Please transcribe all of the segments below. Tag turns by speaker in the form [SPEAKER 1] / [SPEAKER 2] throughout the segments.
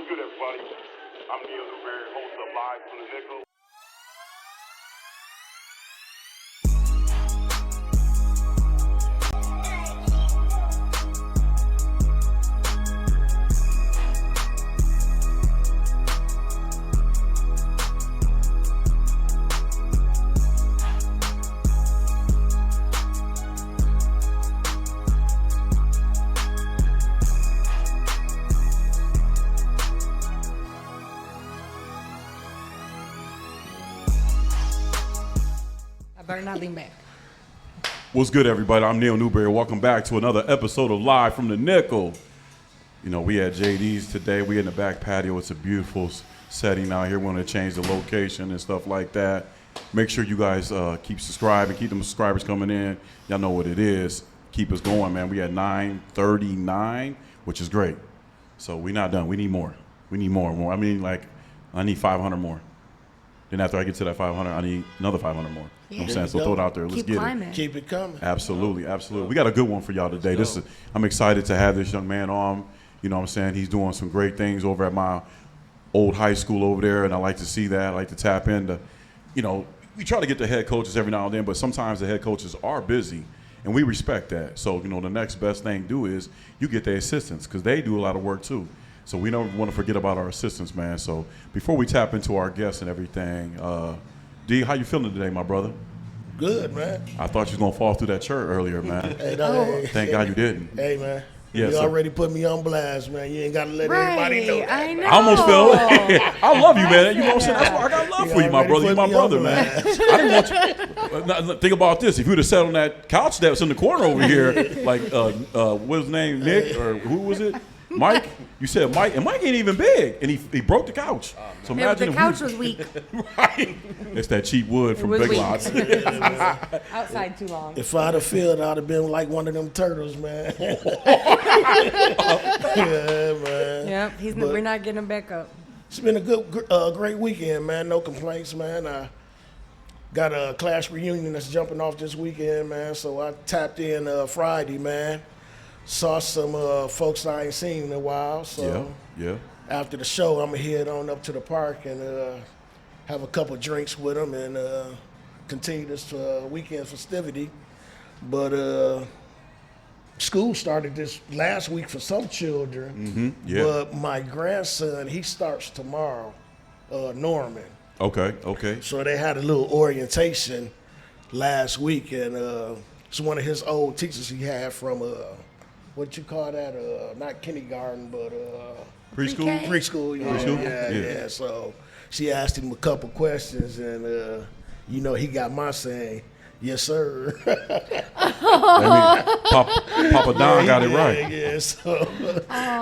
[SPEAKER 1] good, everybody? I'm Neal, Newberry, host of Live from the Nickel.
[SPEAKER 2] Better not lean back.
[SPEAKER 3] What's good, everybody? I'm Neal Newberry. Welcome back to another episode of Live from the Nickel. You know, we at JD's today. We in the back patio. It's a beautiful setting out here. We want to change the location and stuff like that. Make sure you guys keep subscribing. Keep them subscribers coming in. Y'all know what it is. Keep us going, man. We at 939, which is great. So we're not done. We need more. We need more. I mean, like, I need 500 more. Then after I get to that 500, I need another 500 more. You know what I'm saying? So throw it out there. Let's get it.
[SPEAKER 4] Keep it coming.
[SPEAKER 3] Absolutely, absolutely. We got a good one for y'all today. I'm excited to have this young man on. You know what I'm saying? He's doing some great things over at my old high school over there, and I like to see that. I like to tap into, you know, we try to get the head coaches every now and then, but sometimes the head coaches are busy, and we respect that. So, you know, the next best thing to do is you get the assistants because they do a lot of work too. So we don't want to forget about our assistants, man. So before we tap into our guests and everything, D, how you feeling today, my brother?
[SPEAKER 4] Good, man.
[SPEAKER 3] I thought you was going to fall through that chart earlier, man. Thank God you didn't.
[SPEAKER 4] Hey, man.
[SPEAKER 3] Yes,
[SPEAKER 4] you
[SPEAKER 3] sir.
[SPEAKER 4] already put me on blast, man. You ain't got to let everybody know that.
[SPEAKER 2] I know.
[SPEAKER 3] I almost fell. I love you, man. You know what I'm saying? That's why I got love for you, my brother. You're my brother, man. I didn't want you. Think about this. If you would have sat on that couch that was in the corner over here, like, what's his name, Nick, or who was it? Mike? You said Mike, and Mike ain't even big, and he broke the couch. So
[SPEAKER 2] Yeah,
[SPEAKER 3] imagine
[SPEAKER 2] the couch was weak.
[SPEAKER 3] right. It's that cheap wood from
[SPEAKER 2] was
[SPEAKER 3] Big
[SPEAKER 2] weak.
[SPEAKER 3] Lots.
[SPEAKER 2] Outside too long.
[SPEAKER 4] If I'd have failed, I'd have been like one of them turtles, man. Yeah, man.
[SPEAKER 2] Yep, we're not getting him back up.
[SPEAKER 4] It's been a great weekend, man. No complaints, man. I got a class reunion that's jumping off this weekend, man. So I tapped in Friday, man. Saw some folks I ain't seen in a while. So
[SPEAKER 3] Yeah.
[SPEAKER 4] after the show, I'm going to head on up to the park and have a couple drinks with them and continue this weekend festivity. But school started this last week for some children.
[SPEAKER 3] Mm-hmm. Yeah.
[SPEAKER 4] But my grandson, he starts tomorrow, Norman.
[SPEAKER 3] Okay.
[SPEAKER 4] So they had a little orientation last week, and it's one of his old teachers he had from what you call that? Not kindergarten, but
[SPEAKER 3] Preschool?
[SPEAKER 4] preschool. Yeah. So she asked him a couple questions, and you know he got my saying, "Yes, sir."
[SPEAKER 3] Papa Don got it right.
[SPEAKER 4] Yeah. So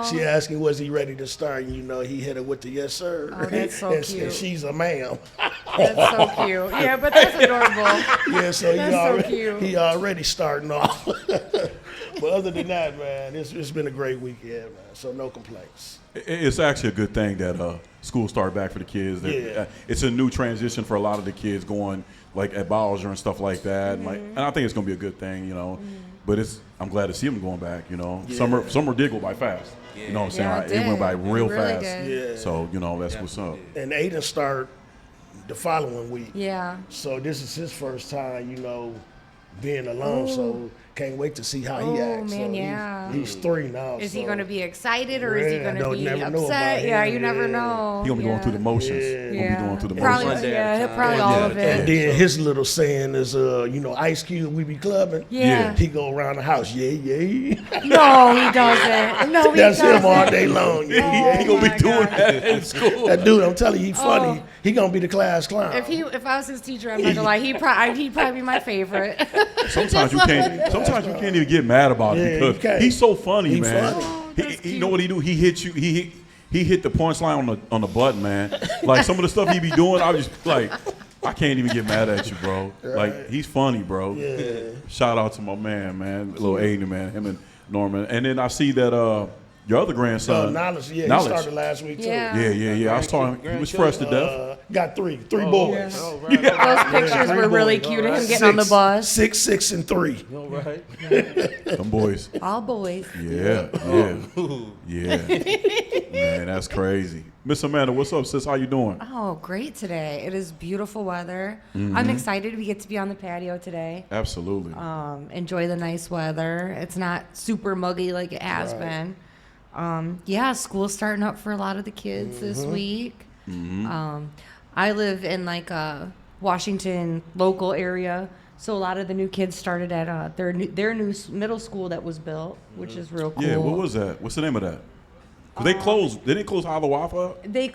[SPEAKER 4] she asked him, was he ready to start? And you know, he hit her with the yes, sir.
[SPEAKER 2] Oh, that's so
[SPEAKER 4] and,
[SPEAKER 2] cute.
[SPEAKER 4] And she's a ma'am.
[SPEAKER 2] That's so cute. Yeah, but that's adorable.
[SPEAKER 4] Yeah, so
[SPEAKER 2] That's so cute.
[SPEAKER 4] he already starting off. But other than that, man, it's been a great weekend, man. So no complaints.
[SPEAKER 3] It's actually a good thing that school started back for the kids.
[SPEAKER 4] Yeah.
[SPEAKER 3] It's a new transition for a lot of the kids going like at Bowser and stuff like that.
[SPEAKER 2] Mm-hmm.
[SPEAKER 3] And I think it's gonna be a good thing, you know. Mm-hmm. But I'm glad to see them going back, you know.
[SPEAKER 4] Yeah.
[SPEAKER 3] Summer did go by fast. You know what I'm saying?
[SPEAKER 2] Yeah,
[SPEAKER 3] It went by real
[SPEAKER 2] really
[SPEAKER 3] fast.
[SPEAKER 2] did.
[SPEAKER 4] Yeah.
[SPEAKER 3] So, you know, that's what's up.
[SPEAKER 4] And Aiden started the following week.
[SPEAKER 2] Yeah.
[SPEAKER 4] So this is his first time, you know, being alone. So can't wait to see how he acts.
[SPEAKER 2] Man,
[SPEAKER 4] So
[SPEAKER 2] yeah.
[SPEAKER 4] he's 3 now.
[SPEAKER 2] Is he
[SPEAKER 4] so-
[SPEAKER 2] going to be excited or is he
[SPEAKER 4] Yeah,
[SPEAKER 2] going to
[SPEAKER 4] don't
[SPEAKER 2] be
[SPEAKER 4] never know
[SPEAKER 2] upset?
[SPEAKER 4] about
[SPEAKER 2] Yeah,
[SPEAKER 4] him.
[SPEAKER 2] you never
[SPEAKER 4] Yeah.
[SPEAKER 2] know.
[SPEAKER 3] He gonna be going through the motions.
[SPEAKER 4] Yeah.
[SPEAKER 3] He gonna be going through the
[SPEAKER 2] Probably,
[SPEAKER 3] motions.
[SPEAKER 2] he'll probably all of it.
[SPEAKER 4] And then his little saying is, you know, Ice Cube, we be clubbing.
[SPEAKER 2] Yeah.
[SPEAKER 4] He go around the house, yeah.
[SPEAKER 2] No, he doesn't. No, he
[SPEAKER 4] That's
[SPEAKER 2] doesn't.
[SPEAKER 4] him all day long. Yeah.
[SPEAKER 3] He gonna be
[SPEAKER 2] my
[SPEAKER 3] doing
[SPEAKER 2] God.
[SPEAKER 3] that in school.
[SPEAKER 4] That dude, I'm telling you, he funny.
[SPEAKER 2] Oh.
[SPEAKER 4] He gonna be the class clown.
[SPEAKER 2] If I was his teacher, I'm not gonna lie, he'd probably be my favorite.
[SPEAKER 3] Sometimes you can't even get mad about
[SPEAKER 4] Yeah,
[SPEAKER 3] it
[SPEAKER 4] you
[SPEAKER 3] because
[SPEAKER 4] can't.
[SPEAKER 3] he's so funny,
[SPEAKER 4] He
[SPEAKER 3] man.
[SPEAKER 4] funny.
[SPEAKER 2] Oh, that's
[SPEAKER 3] He
[SPEAKER 2] cute.
[SPEAKER 3] know what he do? He hit you. He hit the punchline on the button, man. Like some of the stuff he be doing, I was just like, I can't even get mad at you, bro. Like he's funny, bro.
[SPEAKER 4] Yeah.
[SPEAKER 3] Shout out to my man, little Aiden, man. Him and Norman. And then I see that your other grandson.
[SPEAKER 4] Knowledge, yeah,
[SPEAKER 3] Knowledge.
[SPEAKER 4] he started last week, too.
[SPEAKER 2] Yeah.
[SPEAKER 3] Yeah. I was talking. He was fresh to death.
[SPEAKER 4] Got three boys.
[SPEAKER 5] Oh, right.
[SPEAKER 2] Those pictures were really cute of him getting on the bus.
[SPEAKER 4] 6, 6, and 3.
[SPEAKER 5] All right.
[SPEAKER 3] Them boys.
[SPEAKER 2] All boys.
[SPEAKER 3] Yeah. Man, that's crazy. Miss Amanda, what's up, sis? How you doing?
[SPEAKER 2] Oh, great today. It is beautiful weather.
[SPEAKER 3] Mm-hmm.
[SPEAKER 2] I'm excited we get to be on the patio today.
[SPEAKER 3] Absolutely.
[SPEAKER 2] Enjoy the nice weather. It's not super muggy like it has been. School's starting up for a lot of the kids this week. I live in like a Washington local area, so a lot of the new kids started at their new middle school that was built, which is real cool.
[SPEAKER 3] Yeah, what was that? What's the name of that? 'Cause they closed. They didn't close Hiawatha?
[SPEAKER 2] They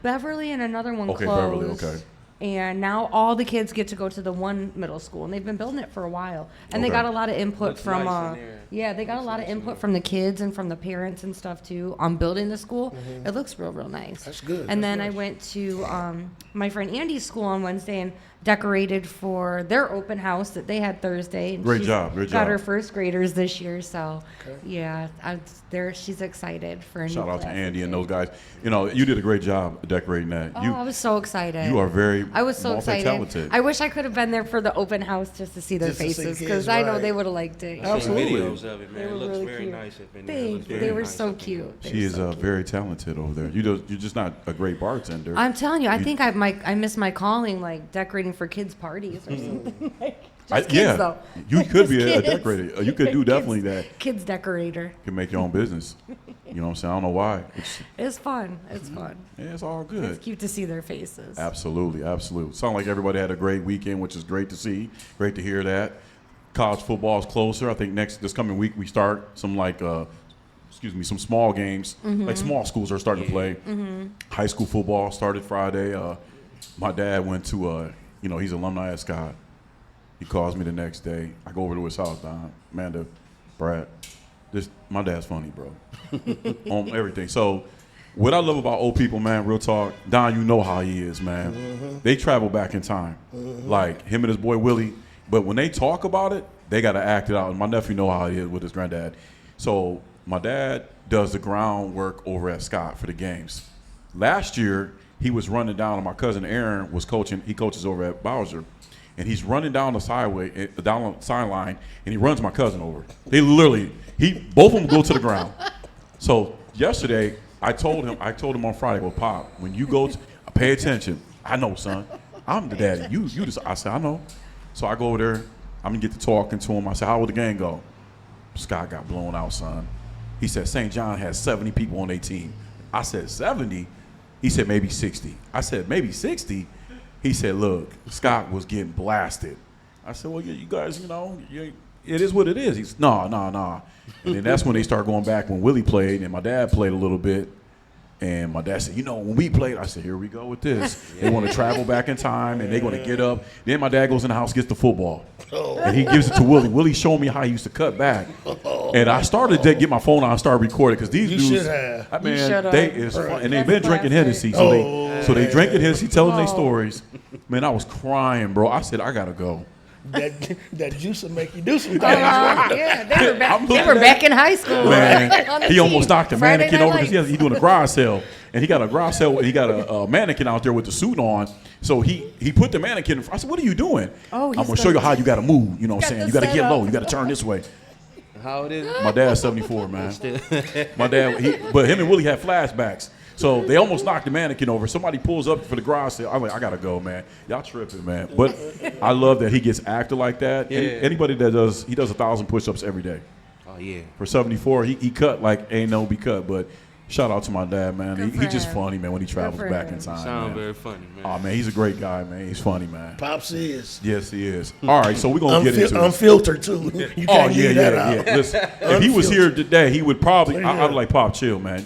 [SPEAKER 2] Beverly and another one
[SPEAKER 3] Okay,
[SPEAKER 2] closed.
[SPEAKER 3] Beverly, okay.
[SPEAKER 2] And now all the kids get to go to the one middle school, and they've been building it for a while. And they
[SPEAKER 3] Okay.
[SPEAKER 2] got a lot of input
[SPEAKER 5] Looks
[SPEAKER 2] from,
[SPEAKER 5] nice in there.
[SPEAKER 2] they got a lot of input from the kids and from the parents and stuff too on building the school. It looks real nice.
[SPEAKER 4] That's good.
[SPEAKER 2] And
[SPEAKER 4] That's
[SPEAKER 2] then I
[SPEAKER 4] nice.
[SPEAKER 2] went to my friend Andy's school on Wednesday and decorated for their open house that they had Thursday. And
[SPEAKER 3] Great
[SPEAKER 2] she's
[SPEAKER 3] job, great
[SPEAKER 2] got
[SPEAKER 3] job.
[SPEAKER 2] her first graders this year, so yeah, she's excited for a
[SPEAKER 3] Shout
[SPEAKER 2] new
[SPEAKER 3] out to
[SPEAKER 2] class.
[SPEAKER 3] Andy and those guys. You know, you did a great job decorating that.
[SPEAKER 2] Oh, I was so excited.
[SPEAKER 3] You are very
[SPEAKER 2] I was so excited.
[SPEAKER 3] multi-talented.
[SPEAKER 2] I wish I could have been there for the open house just to see their
[SPEAKER 4] Just to see the
[SPEAKER 2] faces
[SPEAKER 4] kids,
[SPEAKER 2] because I know
[SPEAKER 4] right.
[SPEAKER 2] they would have liked it.
[SPEAKER 5] I've seen
[SPEAKER 3] Absolutely.
[SPEAKER 5] videos of it, man.
[SPEAKER 2] They
[SPEAKER 5] It
[SPEAKER 2] were
[SPEAKER 5] looks
[SPEAKER 2] really
[SPEAKER 5] very
[SPEAKER 2] cute.
[SPEAKER 5] nice up in there. It looks
[SPEAKER 2] They
[SPEAKER 5] very
[SPEAKER 2] were
[SPEAKER 5] nice
[SPEAKER 2] so
[SPEAKER 5] up in
[SPEAKER 2] cute. They
[SPEAKER 3] She
[SPEAKER 2] were
[SPEAKER 3] is
[SPEAKER 2] so cute.
[SPEAKER 3] very talented over there. You're just not a great bartender.
[SPEAKER 2] I'm telling you, I think I missed my calling, like decorating for kids' parties or something. Just kids, though.
[SPEAKER 3] You could
[SPEAKER 2] Just
[SPEAKER 3] be a
[SPEAKER 2] kids.
[SPEAKER 3] decorator. You could do definitely that.
[SPEAKER 2] Kids decorator.
[SPEAKER 3] You can make your own business. You know what I'm saying? I don't know why.
[SPEAKER 2] It's fun. It's fun.
[SPEAKER 3] It's all good.
[SPEAKER 2] It's cute to see their faces.
[SPEAKER 3] Absolutely. Sound like everybody had a great weekend, which is great to see. Great to hear that. College football is closer. I think this coming week we start some some small games. Like small schools are starting to play. High school football started Friday. My dad went to he's alumni at Scott. He calls me the next day. I go over to his house, Don, Amanda, Brad. My dad's funny, bro. On everything. So what I love about old people, man, real talk, Don, you know how he is, man. They travel back in time. Like him and his boy Willie. But when they talk about it, they got to act it out. And my nephew know how he is with his granddad. So my dad does the groundwork over at Scott for the games. Last year, he was running down, and my cousin Aaron was coaching. He coaches over at Bowser. And he's running down the down the sideline, and he runs my cousin over. They literally, both of them go to the ground. So yesterday, I told him on Friday, well, Pop, when you go pay attention. I know, son. I'm the daddy. You just, I said, I know. So I go over there. I'm going to get to talking to him. I said, how would the game go? Scott got blown out, son. He said, St. John has 70 people on their team. I said, 70? He said, maybe 60. I said, maybe 60? He said, look, Scott was getting blasted. I said, well, you guys, it is what it is. He's, nah. And then that's when they start going back when Willie played and my dad played a little bit. And my dad said, when we played, I said, here we go with this. They want to travel back in time, and they're going to get up. Then my dad goes in the house, gets the football. And he gives it to Willie. Willie showed me how he used to cut back. And I started to get my phone out and start recording because these
[SPEAKER 4] You
[SPEAKER 3] dudes,
[SPEAKER 4] should have.
[SPEAKER 3] I mean,
[SPEAKER 2] should have.
[SPEAKER 3] they is fun. And they've
[SPEAKER 2] That's
[SPEAKER 3] been drinking
[SPEAKER 2] classic.
[SPEAKER 3] Hennessy. So they drinking Hennessy, telling their stories. Man, I was crying, bro. I said, I got to go.
[SPEAKER 4] That juice will make you do some things.
[SPEAKER 2] Yeah, they were back,
[SPEAKER 3] I'm
[SPEAKER 2] they
[SPEAKER 3] looking
[SPEAKER 2] were
[SPEAKER 3] at-
[SPEAKER 2] back in high school.
[SPEAKER 3] Man,
[SPEAKER 2] On the
[SPEAKER 3] he
[SPEAKER 2] team.
[SPEAKER 3] almost knocked a
[SPEAKER 2] Friday
[SPEAKER 3] mannequin
[SPEAKER 2] Night
[SPEAKER 3] over because
[SPEAKER 2] Lights.
[SPEAKER 3] he's doing a garage sale, and he got a garage sale. He got a mannequin out there with the suit on. So he put the mannequin in front. I said, "What are you doing?"
[SPEAKER 2] Oh,
[SPEAKER 3] I'm
[SPEAKER 2] he's
[SPEAKER 3] gonna show you
[SPEAKER 2] gonna-
[SPEAKER 3] how you got to move. You know what I'm
[SPEAKER 2] Got
[SPEAKER 3] saying?
[SPEAKER 2] the
[SPEAKER 3] You got to get
[SPEAKER 2] setup.
[SPEAKER 3] low. You got to turn this way.
[SPEAKER 5] How it is?
[SPEAKER 3] My dad's 74, man. My dad, but him and Willie had flashbacks. So they almost knocked the mannequin over. Somebody pulls up for the garage sale. I'm like, I gotta go, man. Y'all tripping, man. But I love that he gets acted like that.
[SPEAKER 5] Yeah.
[SPEAKER 3] Anybody that does 1,000 push-ups every day.
[SPEAKER 5] Oh yeah.
[SPEAKER 3] For 74, he cut like ain't no be cut. But shout out to my dad, man.
[SPEAKER 2] Good
[SPEAKER 3] He
[SPEAKER 2] for
[SPEAKER 3] just
[SPEAKER 2] him.
[SPEAKER 3] funny, man, when he travels
[SPEAKER 2] for
[SPEAKER 3] back
[SPEAKER 2] him.
[SPEAKER 3] in time.
[SPEAKER 5] Sound
[SPEAKER 3] man.
[SPEAKER 5] very funny, man.
[SPEAKER 3] Oh man, he's a great guy, man. He's funny, man.
[SPEAKER 4] Pops is.
[SPEAKER 3] Yes, he is. All right, so we're gonna get into it.
[SPEAKER 4] Unfiltered, too. You
[SPEAKER 3] Oh
[SPEAKER 4] can't
[SPEAKER 3] yeah,
[SPEAKER 4] leave that out.
[SPEAKER 3] Listen, if he was here today, he would probably.
[SPEAKER 4] Yeah.
[SPEAKER 3] I'd like Pop, chill, man.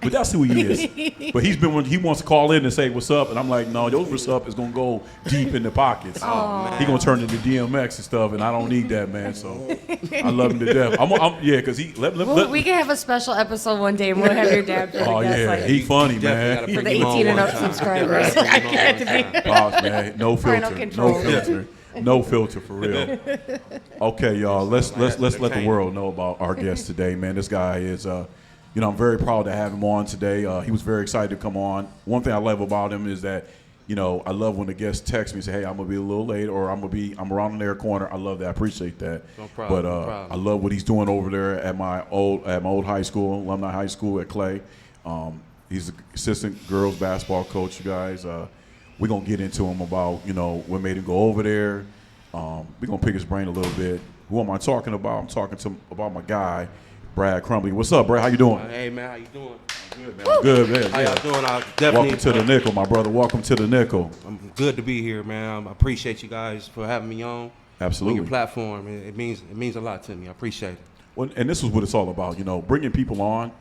[SPEAKER 3] But that's who he is. But he wants to call in and say what's up, and I'm like, no, your what's up is gonna go deep in the pockets. He gonna turn into DMX and stuff, and I don't need that, man. So I love him to death. Because he
[SPEAKER 2] We can have a special episode one day, and we'll have your dad.
[SPEAKER 3] Oh yeah, he funny, man.
[SPEAKER 5] Definitely gotta
[SPEAKER 2] For
[SPEAKER 5] bring
[SPEAKER 2] the
[SPEAKER 5] him on
[SPEAKER 2] 18 and
[SPEAKER 5] one
[SPEAKER 2] up
[SPEAKER 5] time.
[SPEAKER 2] subscribers.
[SPEAKER 5] Bring him on one time.
[SPEAKER 3] Pops, man, no
[SPEAKER 2] Parental
[SPEAKER 3] filter,
[SPEAKER 2] control.
[SPEAKER 3] no filter. No filter for real. Okay, y'all. Let's let the world know about our guest today, man. This guy is, I'm very proud to have him on today. He was very excited to come on. One thing I love about him is that, I love when the guests text me and say, "Hey, I'm gonna be a little late," or I'm around in their corner. I love that. I appreciate that.
[SPEAKER 5] No problem.
[SPEAKER 3] But
[SPEAKER 5] no problem.
[SPEAKER 3] I love what he's doing over there at my old high school, alumni high school at Clay. He's the assistant girls basketball coach, you guys. We're going to get into him about, what made him go over there. We're going to pick his brain a little bit. Who am I talking about? I'm talking about my guy, Brad Crumbly. What's up, Brad? How you doing?
[SPEAKER 5] Hey, man, how you doing?
[SPEAKER 3] Good, man. I'm good, man.
[SPEAKER 5] How y'all doing? I definitely.
[SPEAKER 3] Welcome to the Nickel, my brother. Welcome to the Nickel.
[SPEAKER 5] I'm good to be here, man. I appreciate you guys for having me on.
[SPEAKER 3] Absolutely.
[SPEAKER 5] On your platform. It means a lot to me. I appreciate it.
[SPEAKER 3] Well, and this is what it's all about, bringing people on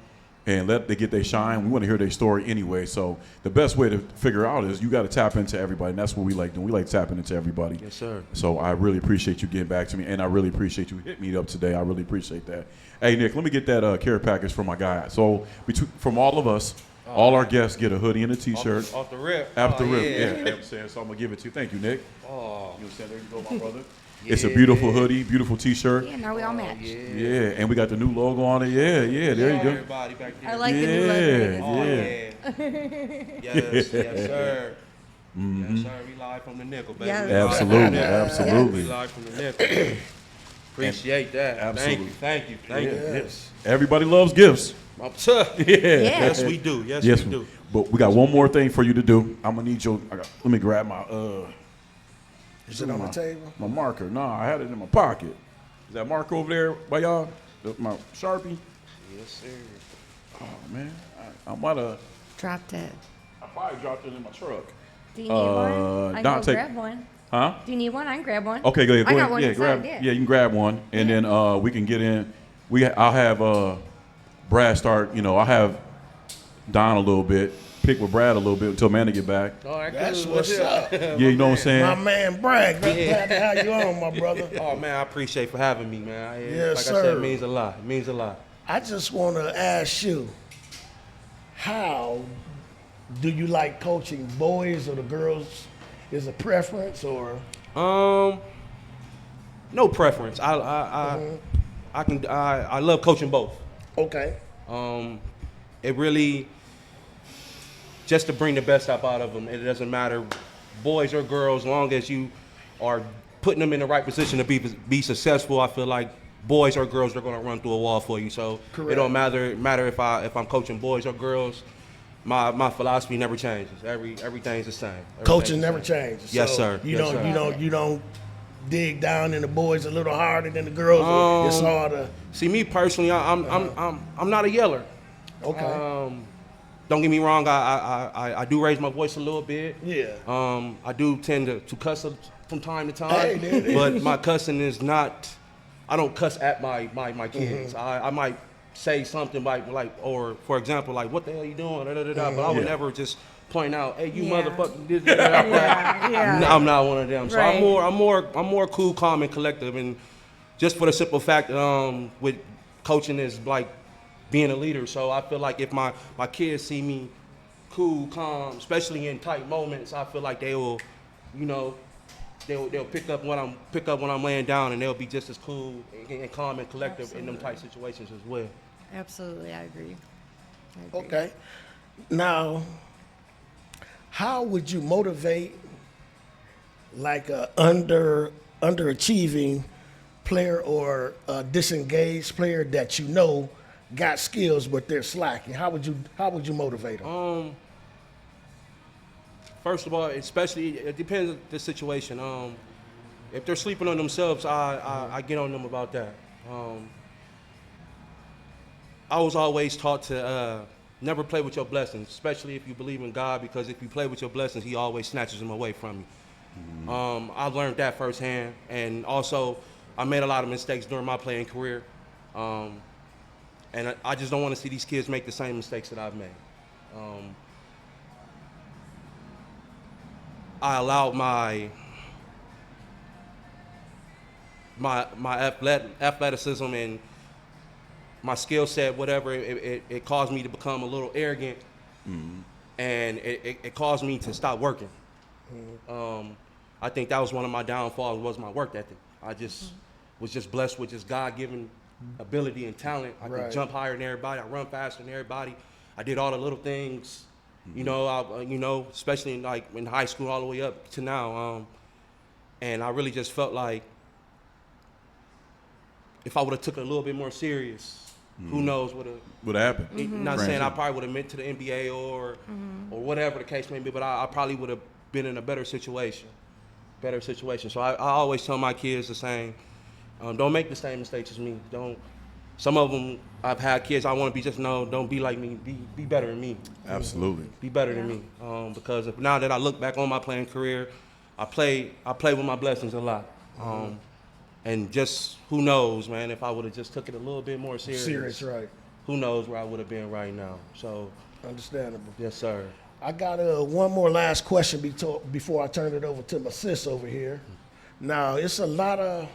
[SPEAKER 3] and let they get their shine. We want to hear their story anyway. So the best way to figure out is you got to tap into everybody, and that's what we like doing. We like tapping into everybody.
[SPEAKER 5] Yes, sir.
[SPEAKER 3] So I really appreciate you getting back to me, and I really appreciate you hitting me up today. I really appreciate that. Hey, Nick, let me get that care package from my guy. So from all of us, all our guests get a hoodie and a T-shirt.
[SPEAKER 5] Off the rip.
[SPEAKER 3] After the rip,
[SPEAKER 5] yeah.
[SPEAKER 3] yeah. You know what I'm saying? So I'm going to give it to you. Thank you, Nick.
[SPEAKER 5] Oh.
[SPEAKER 3] You understand? There you go, my brother. It's a beautiful hoodie, beautiful T-shirt.
[SPEAKER 2] Yeah, now we all match.
[SPEAKER 3] Yeah, and we got the new logo on it. Yeah, there you go.
[SPEAKER 5] Everybody back there.
[SPEAKER 2] I like the new logo.
[SPEAKER 5] Oh,
[SPEAKER 3] yeah.
[SPEAKER 5] Yes, sir. Yes, sir. We live from the Nickel, baby.
[SPEAKER 2] Yes.
[SPEAKER 5] We live from
[SPEAKER 3] Absolutely,
[SPEAKER 5] the Nickel.
[SPEAKER 3] absolutely.
[SPEAKER 5] We live from the Nickel. Appreciate that.
[SPEAKER 3] Absolutely.
[SPEAKER 5] Thank you.
[SPEAKER 3] Yes. Everybody loves gifts.
[SPEAKER 5] Yeah. Yes, we do. Yes, we do.
[SPEAKER 3] But we got one more thing for you to do. I'm gonna need let me grab my
[SPEAKER 4] Is it on the table?
[SPEAKER 3] my marker. No, I had it in my pocket. Is that marker over there by y'all? My Sharpie?
[SPEAKER 5] Yes, sir.
[SPEAKER 3] Oh man, I might have.
[SPEAKER 2] Dropped it.
[SPEAKER 3] I probably dropped it in my truck.
[SPEAKER 2] Do you need one? I can
[SPEAKER 3] Dante-
[SPEAKER 2] go grab one.
[SPEAKER 3] Huh?
[SPEAKER 2] Do you need one? I can grab one.
[SPEAKER 3] Okay, go ahead.
[SPEAKER 2] I got
[SPEAKER 3] ahead.
[SPEAKER 2] one
[SPEAKER 3] Yeah,
[SPEAKER 2] inside,
[SPEAKER 3] grab.
[SPEAKER 2] yeah.
[SPEAKER 3] You can grab one, and then we can get in. I'll have Brad start. I'll have Don a little bit, pick with Brad a little bit until Amanda get back.
[SPEAKER 5] All right,
[SPEAKER 4] That's
[SPEAKER 5] cool.
[SPEAKER 4] what's up.
[SPEAKER 3] Yeah, you know what I'm saying?
[SPEAKER 4] My man Bragg, glad to have you on, my brother.
[SPEAKER 5] Oh man, I appreciate for having me, man.
[SPEAKER 4] Yes,
[SPEAKER 5] like I said,
[SPEAKER 4] sir.
[SPEAKER 5] it means a lot. It means a lot.
[SPEAKER 4] I just want to ask you, how do you like coaching boys or the girls? Is a preference or?
[SPEAKER 5] No preference. I love coaching both.
[SPEAKER 4] Okay.
[SPEAKER 5] It really just to bring the best up out of them. It doesn't matter, boys or girls, as long as you are putting them in the right position to be successful. I feel like boys or girls are going to run through a wall for you. So
[SPEAKER 4] Correct.
[SPEAKER 5] it don't matter if I'm coaching boys or girls. My philosophy never changes. Everything's the same.
[SPEAKER 4] Coaching
[SPEAKER 5] Everything's
[SPEAKER 4] never
[SPEAKER 5] the same.
[SPEAKER 4] changes.
[SPEAKER 5] Yes,
[SPEAKER 4] So
[SPEAKER 5] sir.
[SPEAKER 4] You
[SPEAKER 5] Yes,
[SPEAKER 4] don't
[SPEAKER 5] sir.
[SPEAKER 4] you don't dig down in the boys a little harder than the girls. Or it's harder.
[SPEAKER 5] See, me personally, I'm not a yeller.
[SPEAKER 4] Okay.
[SPEAKER 5] Don't get me wrong. I do raise my voice a little bit.
[SPEAKER 4] Yeah.
[SPEAKER 5] I do tend to cuss from time to time.
[SPEAKER 4] Hey, there it is.
[SPEAKER 5] But my cussing is not. I don't cuss at my kids.
[SPEAKER 4] Mm-hmm.
[SPEAKER 5] I might say something like, or for example, like, "What the hell you doing?" But I would never just point out, "Hey, you
[SPEAKER 2] Yeah.
[SPEAKER 5] motherfucking did that."
[SPEAKER 2] Yeah.
[SPEAKER 5] I'm not one of them. So
[SPEAKER 2] Right.
[SPEAKER 5] I'm more cool, calm, and collective, and just for the simple fact that with coaching is like being a leader. So I feel like if my kids see me cool, calm, especially in tight moments, I feel like they will, they'll pick up when I'm laying down, and they'll be just as cool and calm and collective in them tight situations as well.
[SPEAKER 2] Absolutely, I agree.
[SPEAKER 4] Okay. Now, how would you motivate like a underachieving player or a disengaged player that you know got skills but they're slacking? How would you motivate them?
[SPEAKER 5] First of all, especially it depends on the situation. If they're sleeping on themselves, I get on them about that. I was always taught to never play with your blessings, especially if you believe in God, because if you play with your blessings, He always snatches them away from you. I learned that firsthand, and also I made a lot of mistakes during my playing career, and I just don't want to see these kids make the same mistakes that I've made. I allowed my athleticism and my skill set, whatever, it caused me to become a little arrogant, and it caused me to stop working. I think that was one of my downfalls, was my work ethic. I just was just blessed with just God-given ability and talent. I could jump higher than everybody. I run faster than everybody. I did all the little things, you know, especially in high school all the way up to now. And I really just felt like if I would have took it a little bit more serious, who knows
[SPEAKER 3] What happened?
[SPEAKER 5] Not saying I probably would have went to the NBA or whatever the case may be, but I probably would have been in a better situation. So I always tell my kids the same. Don't make the same mistakes as me. Some of them, I've had kids, I want to be don't be like me. Be better than me.
[SPEAKER 3] Absolutely.
[SPEAKER 5] Be better than me. Because now that I look back on my playing career, I play with my blessings a lot. And just, who knows, man, if I would have just took it a little bit more serious.
[SPEAKER 4] Right.
[SPEAKER 5] Who knows where I would have been right now. So.
[SPEAKER 4] Understandable.
[SPEAKER 5] Yes, sir.
[SPEAKER 4] I got one more last question before I turn it over to my sis over here. Now, it's a lot of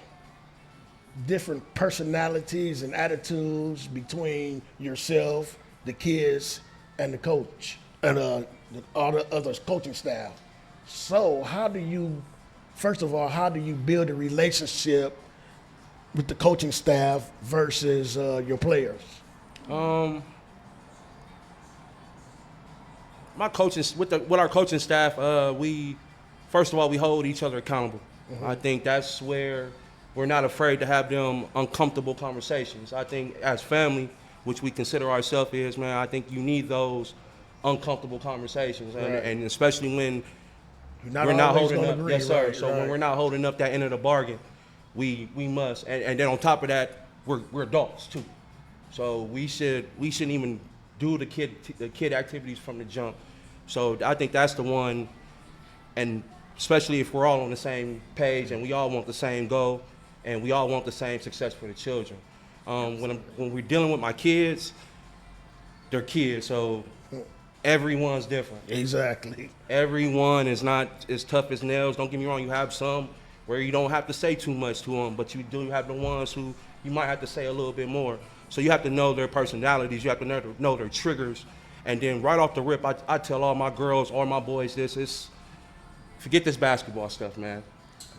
[SPEAKER 4] different personalities and attitudes between yourself, the kids, and the coach, and all the other coaching staff. So first of all, how do you build a relationship with the coaching staff versus your players?
[SPEAKER 5] My coaching with our coaching staff, first of all, we hold each other accountable. I think that's where we're not afraid to have them uncomfortable conversations. I think as family, which we consider ourselves is, man, I think you need those uncomfortable conversations, and especially when we're not holding up. Agree, yes, sir. So when we're not holding up that end of the bargain, we must. And then on top of that, we're adults too. So we shouldn't even do the kid activities from the jump. So I think that's the one, and especially if we're all on the same page and we all want the same goal and we all want the same success for the children. When we're dealing with my kids, they're kids, so everyone's different.
[SPEAKER 4] Exactly.
[SPEAKER 5] Everyone is not as tough as nails. Don't get me wrong, you have some where you don't have to say too much to them, but you do have the ones who you might have to say a little bit more. So you have to know their personalities, you have to know their triggers. And then right off the rip, I tell all my girls or my boys this, forget this basketball stuff, man.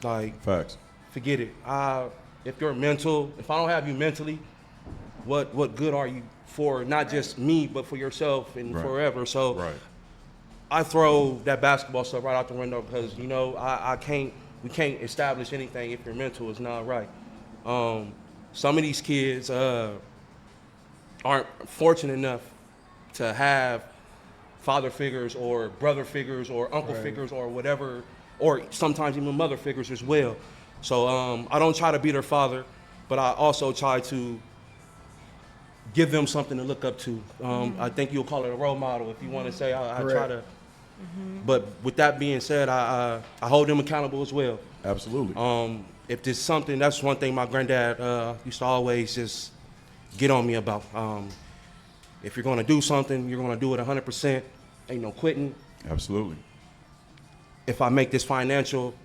[SPEAKER 5] Like,
[SPEAKER 3] facts.
[SPEAKER 5] Forget it. If I don't have you mentally, what good are you for not just me, but for yourself and forever? So I throw that basketball stuff right out the window because, we can't establish anything if your mental is not right. Some of these kids aren't fortunate enough to have father figures or brother figures or uncle figures or whatever, or sometimes even mother figures as well. So I don't try to be their father, but I also try to give them something to look up to. I think you'll call it a role model if you want to say I try to. But with that being said, I hold them accountable as well.
[SPEAKER 3] Absolutely.
[SPEAKER 5] If there's something, that's one thing my granddad used to always just get on me about. If you're going to do something, you're going to do it 100%. Ain't no quitting.
[SPEAKER 3] Absolutely.
[SPEAKER 5] If I make this financial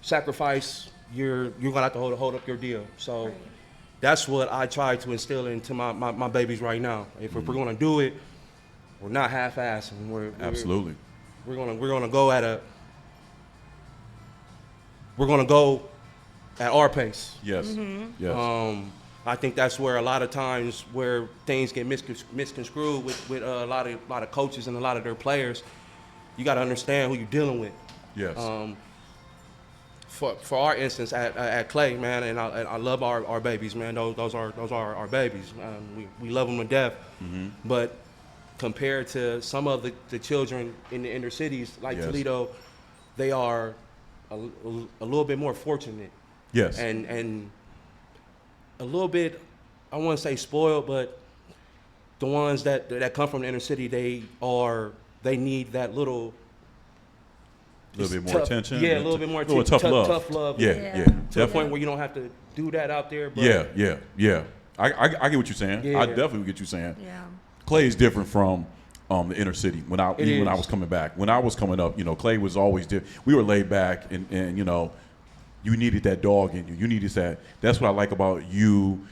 [SPEAKER 5] sacrifice, you're going to have to hold up your deal. So that's what I try to instill into my babies right now. If we're going to do it, we're not half-assing.
[SPEAKER 3] Absolutely.
[SPEAKER 5] We're going to go at our pace.
[SPEAKER 3] Yes. Yes.
[SPEAKER 5] I think that's where a lot of times where things get misconstrued with a lot of coaches and a lot of their players. You got to understand who you're dealing with.
[SPEAKER 3] Yes.
[SPEAKER 5] For our instance at Clay, man, and I love our babies, man. Those are our babies. We love them to death. But compared to some of the children in the inner cities like Toledo, they are a little bit more fortunate.
[SPEAKER 3] Yes.
[SPEAKER 5] And a little bit, I want to say spoiled, but the ones that come from the inner city, they need that little
[SPEAKER 3] bit more
[SPEAKER 5] tough,
[SPEAKER 3] attention.
[SPEAKER 5] Yeah, a little bit more
[SPEAKER 3] attention. Tough love.
[SPEAKER 5] Tough love.
[SPEAKER 3] Yeah.
[SPEAKER 5] To the point where you don't have to do that out there. But
[SPEAKER 3] Yeah. I get what you're saying.
[SPEAKER 5] Yeah.
[SPEAKER 3] I definitely get what you're saying.
[SPEAKER 2] Yeah.
[SPEAKER 3] Clay is different from the inner city. When I was coming back, when I was coming up, Clay was always different. We were laid back, and you needed that dog in you. You needed that. That's what I like about you,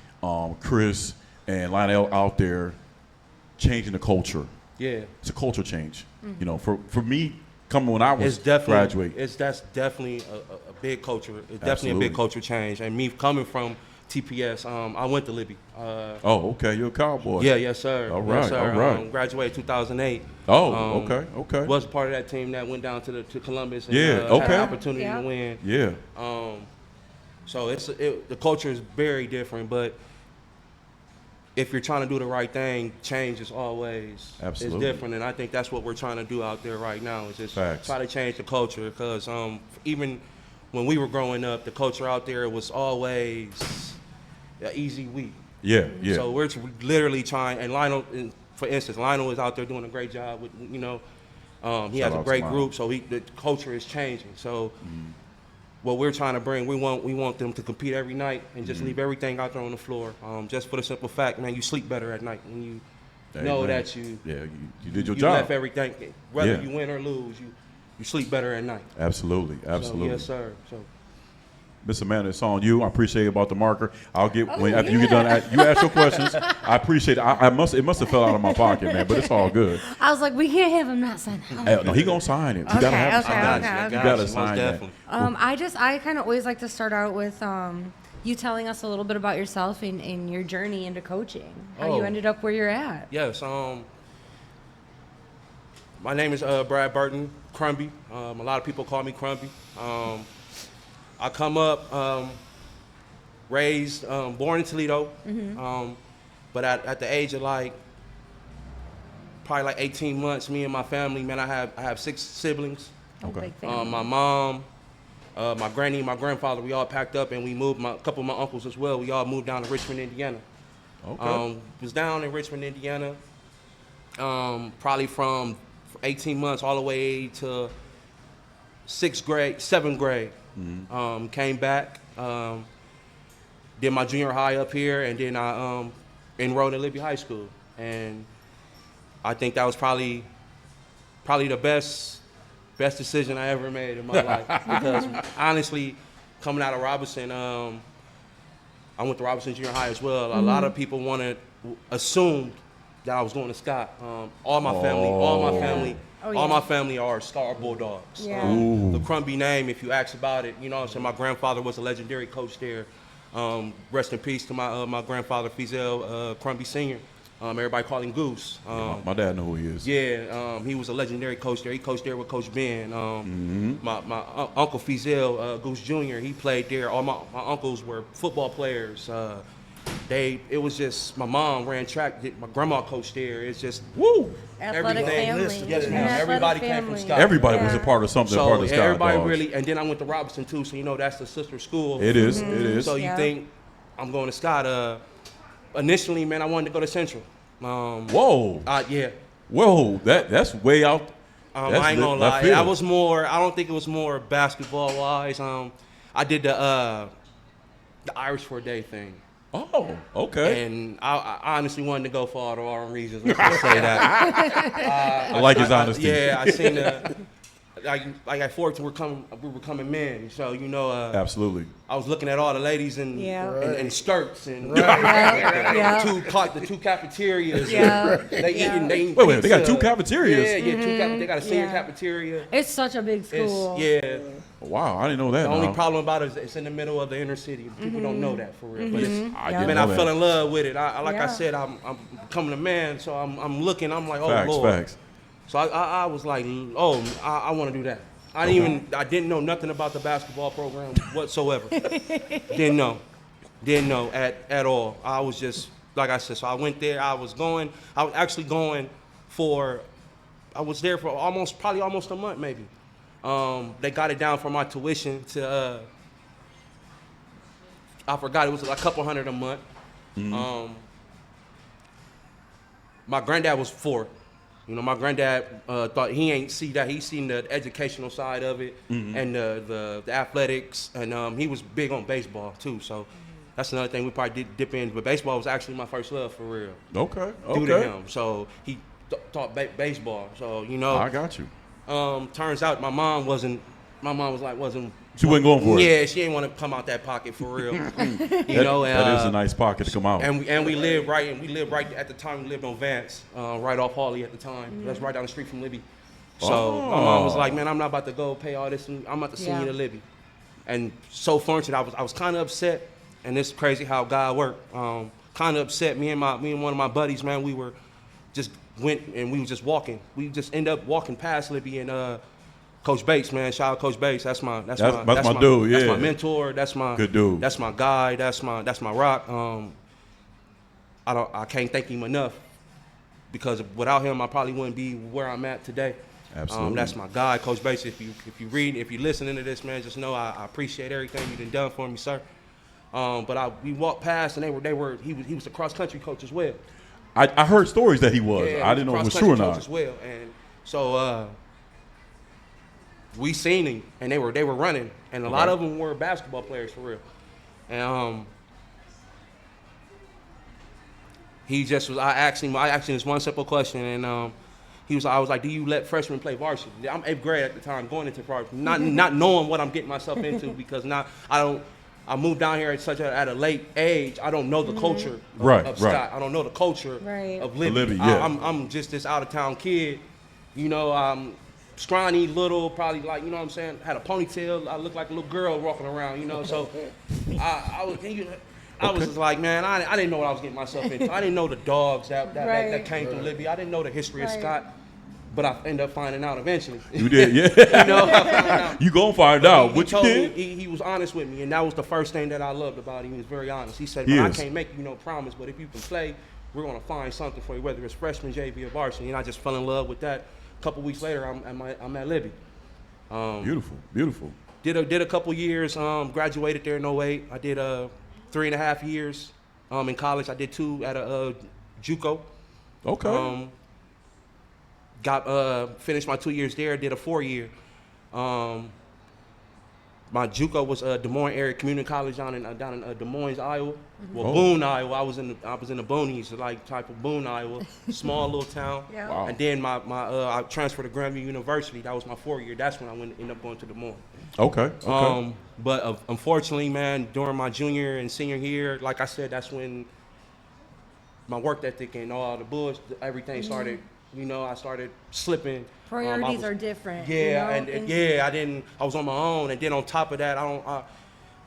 [SPEAKER 3] Chris, and Lionel out there changing the culture.
[SPEAKER 5] Yeah.
[SPEAKER 3] It's a culture change. For me, coming when I was graduating.
[SPEAKER 5] That's definitely a big culture. It's definitely
[SPEAKER 3] Absolutely.
[SPEAKER 5] a big culture change. And me coming from TPS, I went to Libbey.
[SPEAKER 3] Oh, okay. You're a Cowboy.
[SPEAKER 5] Yeah, yes, sir.
[SPEAKER 3] All right,
[SPEAKER 5] yes, sir.
[SPEAKER 3] all right.
[SPEAKER 5] Graduated 2008.
[SPEAKER 3] Oh, okay.
[SPEAKER 5] Was part of that team that went down to Columbus and
[SPEAKER 3] Yeah,
[SPEAKER 5] had
[SPEAKER 3] okay.
[SPEAKER 5] an opportunity to win.
[SPEAKER 3] Yeah.
[SPEAKER 5] So the culture is very different, but if you're trying to do the right thing, change is always
[SPEAKER 3] Absolutely.
[SPEAKER 5] is different, and I think that's what we're trying to do out there right now. Is just
[SPEAKER 3] Facts.
[SPEAKER 5] try to change the culture, because even when we were growing up, the culture out there was always an easy week.
[SPEAKER 3] Yeah, yeah.
[SPEAKER 5] So we're literally trying, and Lionel, for instance, Lionel is out there doing a great job with, he
[SPEAKER 3] Shout
[SPEAKER 5] has a
[SPEAKER 3] out
[SPEAKER 5] great
[SPEAKER 3] to
[SPEAKER 5] group, so the culture is changing. So what we're trying to bring, we want them to compete every night and just leave everything out there on the floor. Just for the simple fact, man, you sleep better at night when you know that you
[SPEAKER 3] did your
[SPEAKER 5] you
[SPEAKER 3] job.
[SPEAKER 5] left everything, whether
[SPEAKER 3] Yeah.
[SPEAKER 5] you win or lose, you sleep better at night.
[SPEAKER 3] Absolutely.
[SPEAKER 5] So, yes, sir. So.
[SPEAKER 3] Miss Amanda, it's on you. I appreciate it about the marker. I'll get after you get done. You ask your questions. I appreciate it. It must have fell out of my pocket, man, but it's all good.
[SPEAKER 2] I was like, we can't have him not sign it.
[SPEAKER 3] No, he gonna sign it. You
[SPEAKER 2] Okay,
[SPEAKER 3] gotta have
[SPEAKER 2] okay,
[SPEAKER 3] it.
[SPEAKER 2] okay.
[SPEAKER 3] You gotta sign that.
[SPEAKER 5] definitely.
[SPEAKER 2] I kind of always like to start out with you telling us a little bit about yourself and your journey into coaching, how you ended up where you're at.
[SPEAKER 5] Yes. My name is Brad Burton, Crumby. A lot of people call me Crumby. I come up, raised, born in Toledo, but at the age of probably 18 months, me and my family, man, I have 6 siblings.
[SPEAKER 3] Okay.
[SPEAKER 2] Big family.
[SPEAKER 5] My mom, my granny, my grandfather, we all packed up and we moved. A couple of my uncles as well. We all moved down to Richmond, Indiana.
[SPEAKER 3] Okay.
[SPEAKER 5] Was down in Richmond, Indiana, probably from 18 months all the way to 7th grade. Came back, did my junior high up here, and then I enrolled in Liebe High School. And I think that was probably the best decision I ever made in my life. Because honestly, coming out of Robinson, I went to Robinson Junior High as well. A lot of people assumed that I was going to Scott. All my family all my family are Star Bulldogs.
[SPEAKER 2] Yeah.
[SPEAKER 5] The Crumby name, if you ask about it, so my grandfather was a legendary coach there. Rest in peace to my grandfather, Fizel Crumby Sr. Everybody called him Goose.
[SPEAKER 3] My dad know who he is.
[SPEAKER 5] Yeah, he was a legendary coach there. He coached there with Coach Ben. My uncle Fizel, Goose Jr., he played there. All my uncles were football players. It was just, my mom ran track, my grandma coached there. It's just, woo!
[SPEAKER 2] Athletic
[SPEAKER 5] everything.
[SPEAKER 2] family.
[SPEAKER 5] Yes,
[SPEAKER 2] An
[SPEAKER 5] ma'am.
[SPEAKER 2] athletic
[SPEAKER 5] Everybody came
[SPEAKER 2] family.
[SPEAKER 5] from Scott.
[SPEAKER 3] Everybody was a part of something.
[SPEAKER 5] So
[SPEAKER 3] part of Scott
[SPEAKER 5] everybody
[SPEAKER 3] Dogs.
[SPEAKER 5] really, and then I went to Robinson too, so that's the sister school.
[SPEAKER 3] It is. It is.
[SPEAKER 5] So you think I'm going to Scott? Initially, man, I wanted to go to Central.
[SPEAKER 3] Whoa.
[SPEAKER 5] Yeah.
[SPEAKER 3] Whoa. That's way out.
[SPEAKER 5] I ain't gonna lie. I don't think it was more basketball wise. I did the Irish for a day thing.
[SPEAKER 3] Oh, okay.
[SPEAKER 5] And I honestly wanted to go for all the wrong reasons. Let's just say that.
[SPEAKER 3] I like his honesty.
[SPEAKER 5] Yeah, I seen like at 14 we were coming men. So
[SPEAKER 3] Absolutely.
[SPEAKER 5] I was looking at all the ladies in skirts and the two cafeterias.
[SPEAKER 2] Yeah.
[SPEAKER 5] They eating. They
[SPEAKER 3] Wait, they got 2 cafeterias.
[SPEAKER 5] Yeah, they got a senior cafeteria.
[SPEAKER 2] It's such a big school.
[SPEAKER 3] Wow, I didn't know that.
[SPEAKER 5] The only problem about it is it's in the middle of the inner city. People don't know that for real. But I fell in love with it. I said, I'm becoming a man, so I'm looking. I'm like, oh Lord.
[SPEAKER 3] Facts.
[SPEAKER 5] So I was like, I want to do that. I didn't know nothing about the basketball program whatsoever. Didn't know at all. I was just, like I said, so I went there. I was actually going I was there for probably almost a month maybe. They got it down for my tuition to, I forgot, it was like a couple $100 a month. My granddad was for it. My granddad thought he ain't see that. He seen the educational side of it and the athletics, and he was big on baseball too. So that's another thing we probably did dip in. But baseball was actually my first love for real.
[SPEAKER 3] Okay.
[SPEAKER 5] Due to him. So he taught baseball. So
[SPEAKER 3] I got you.
[SPEAKER 5] Turns out my mom wasn't.
[SPEAKER 3] She wasn't going for it.
[SPEAKER 5] Yeah, she didn't want to come out that pocket for real. That
[SPEAKER 3] is a nice pocket to come out.
[SPEAKER 5] And we lived right at the time. We lived on Vance, right off Hawley at the time. That's right down the street from Libbey. So my mom was like, man, I'm not about to go pay all this. I'm about to send you to Libby. And so fortunate, I was kind of upset. And it's crazy how God worked. Kind of upset. Me and one of my buddies, man, we were just went and we were just walking. We just end up walking past Libby and Coach Bates, man. Shout out Coach Bates. That's my dude. Yeah, that's my mentor. That's my
[SPEAKER 3] good dude.
[SPEAKER 5] That's my guy. That's my rock. I can't thank him enough because without him, I probably wouldn't be where I'm at today.
[SPEAKER 3] Absolutely.
[SPEAKER 5] That's my guy, Coach Bates. If you're listening to this, man, just know I appreciate everything you've done for me, sir. We walked past and he was a cross country coach as well.
[SPEAKER 3] I heard stories that he was.
[SPEAKER 5] Yeah,
[SPEAKER 3] I didn't know if it was true or not.
[SPEAKER 5] As well. And so we seen him and they were running and a lot of them were basketball players for real. And he just was. I asked him this one simple question and I was like, do you let freshmen play varsity? I'm 8th grade at the time, going into varsity, not knowing what I'm getting myself into because I moved down here at a late age. I don't know the culture of Scott. I don't know the culture of Libby.
[SPEAKER 3] Yeah.
[SPEAKER 5] I'm just this out of town kid, scrawny, little, probably like, you know what I'm saying, had a ponytail. I looked like a little girl walking around, So I was just like, man, I didn't know what I was getting myself into. I didn't know the dogs that came through Libby. I didn't know the history of Scott. But I ended up finding out eventually.
[SPEAKER 3] You did, yeah.
[SPEAKER 5] I found out.
[SPEAKER 3] You gonna find out. What you did?
[SPEAKER 5] He was honest with me, and that was the first thing that I loved about him. He was very honest. He said, man, I can't make you no promise, but if you can play, we're gonna find something for you, whether it's freshman, JV, or varsity. And I just fell in love with that. A couple weeks later, I'm at Libby.
[SPEAKER 3] Beautiful.
[SPEAKER 5] Did a couple years. Graduated there in 08. I did 3.5 years in college. I did 2 at a JUCO.
[SPEAKER 3] Okay.
[SPEAKER 5] Finished my 2 years there. Did a 4-year. My JUCO was Des Moines Area Community College down in Des Moines, Iowa. Well, Boone, Iowa. I was in the boonies, like type of Boone, Iowa, small little town.
[SPEAKER 2] Yeah.
[SPEAKER 3] Wow.
[SPEAKER 5] And then I transferred to Grandview University. That was my 4 year. That's when I ended up going to Des Moines.
[SPEAKER 3] Okay.
[SPEAKER 5] But unfortunately, man, during my junior and senior year, like I said, that's when my work ethic and all the bullshit, everything started. I started slipping.
[SPEAKER 2] Priorities are different.
[SPEAKER 5] Yeah, I was on my own, and then on top of that,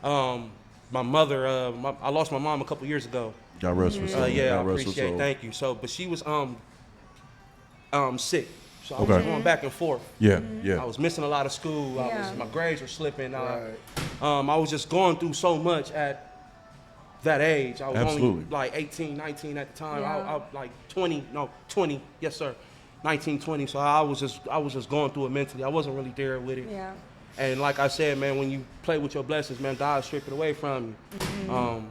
[SPEAKER 5] my mother, I lost my mom a couple years ago.
[SPEAKER 3] God rest her soul.
[SPEAKER 5] Yeah, I appreciate it. Thank you. So, but she was sick. So I was going back and forth.
[SPEAKER 3] Yeah.
[SPEAKER 5] I was missing a lot of school. My grades were slipping. I was just going through so much at that age. I was only like 18, 19 at the time. I like 20, yes sir, 19, 20. So I was just going through it mentally. I wasn't really there with it.
[SPEAKER 2] Yeah.
[SPEAKER 5] And like I said, man, when you play with your blessings, man, God strip it away from you.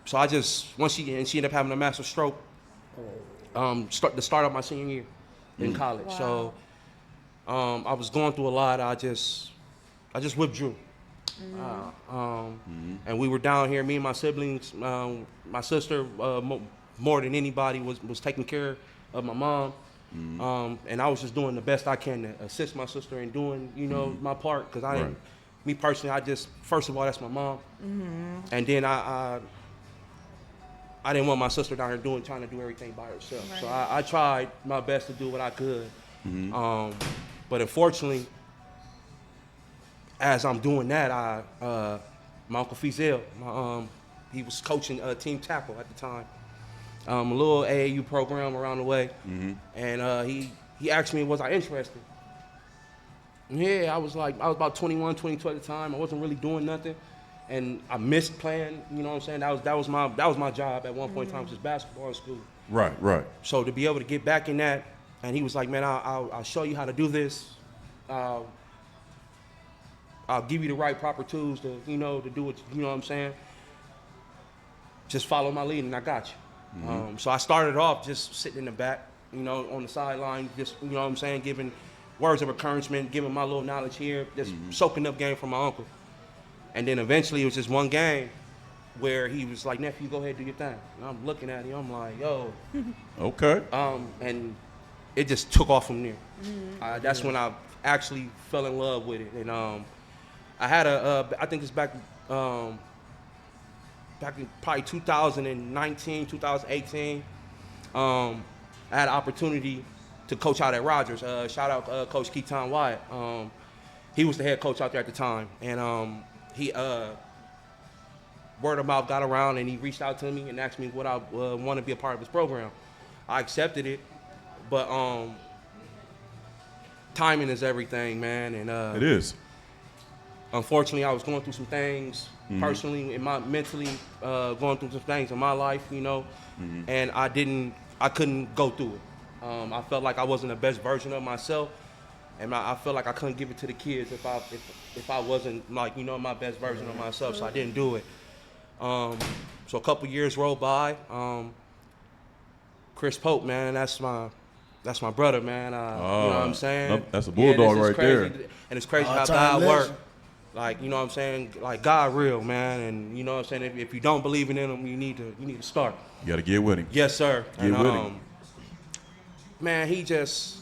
[SPEAKER 5] So I just she ended up having a massive stroke. The start of my senior year in college.
[SPEAKER 2] Wow.
[SPEAKER 5] So I was going through a lot. I just withdrew. And we were down here, me and my siblings, my sister, more than anybody was taking care of my mom. And I was just doing the best I can to assist my sister in doing, my part. Because me personally, first of all, that's my mom. And then I didn't want my sister down here trying to do everything by herself. Right. So I tried my best to do what I could. But unfortunately, as I'm doing that, my Uncle Fizel, he was coaching team tackle at the time, a little AAU program around the way, and he asked me, was I interested? Yeah, I was about 21, 22 at the time. I wasn't really doing nothing, and I missed playing. You know what I'm saying? That was my job at one point in time, was just basketball in school.
[SPEAKER 3] Right.
[SPEAKER 5] So to be able to get back in that, and he was like, man, I'll show you how to do this. I'll give you the right proper tools to do what, you know what I'm saying? Just follow my lead and I got you. So I started off just sitting in the back, on the sideline, just, you know what I'm saying, giving words of encouragement, giving my little knowledge here, just soaking up game from my uncle. And then eventually it was just one game where he was like, nephew, go ahead, do your thing. And I'm looking at him, I'm like, yo.
[SPEAKER 3] Okay.
[SPEAKER 5] And it just took off from there. That's when I actually fell in love with it. And I had I think it's back in probably 2019, 2018. I had an opportunity to coach out at Rogers. Shout out Coach Keaton Wyatt. He was the head coach out there at the time, and he word of mouth got around, and he reached out to me and asked me would I want to be a part of his program. I accepted it, but timing is everything, man, and
[SPEAKER 3] It is.
[SPEAKER 5] unfortunately, I was going through some things personally, mentally, going through some things in my life, you know, and I couldn't go through it. I felt like I wasn't the best version of myself, and I felt like I couldn't give it to the kids if I wasn't like, you know, my best version of myself. So I didn't do it. So a couple years rolled by. Chris Pope, man, that's my brother, man. You know what I'm saying?
[SPEAKER 3] That's a bulldog
[SPEAKER 5] this is
[SPEAKER 3] right
[SPEAKER 5] crazy.
[SPEAKER 3] there.
[SPEAKER 5] And it's crazy how
[SPEAKER 4] All-time
[SPEAKER 5] God
[SPEAKER 4] legend.
[SPEAKER 5] works. Like, you know what I'm saying? Like, God real, man. And you know what I'm saying? If you don't believe in him, you need to start.
[SPEAKER 3] You got to get with him.
[SPEAKER 5] Yes, sir.
[SPEAKER 3] Get
[SPEAKER 5] And,
[SPEAKER 3] with him.
[SPEAKER 5] man, he just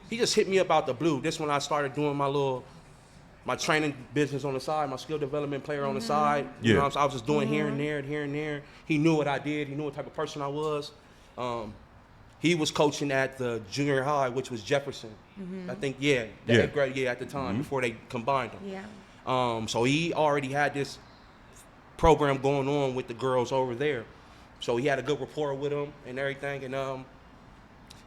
[SPEAKER 5] hit me up out the blue. This when I started doing my training business on the side, my skill development player on the side. You know what I'm saying? I was just doing here and there. He knew what I did. He knew what type of person I was. He was coaching at the junior high, which was Jefferson. I think, the eighth grade, at the time, before they combined them.
[SPEAKER 2] Yeah.
[SPEAKER 5] So he already had this program going on with the girls over there. So he had a good rapport with them and everything. And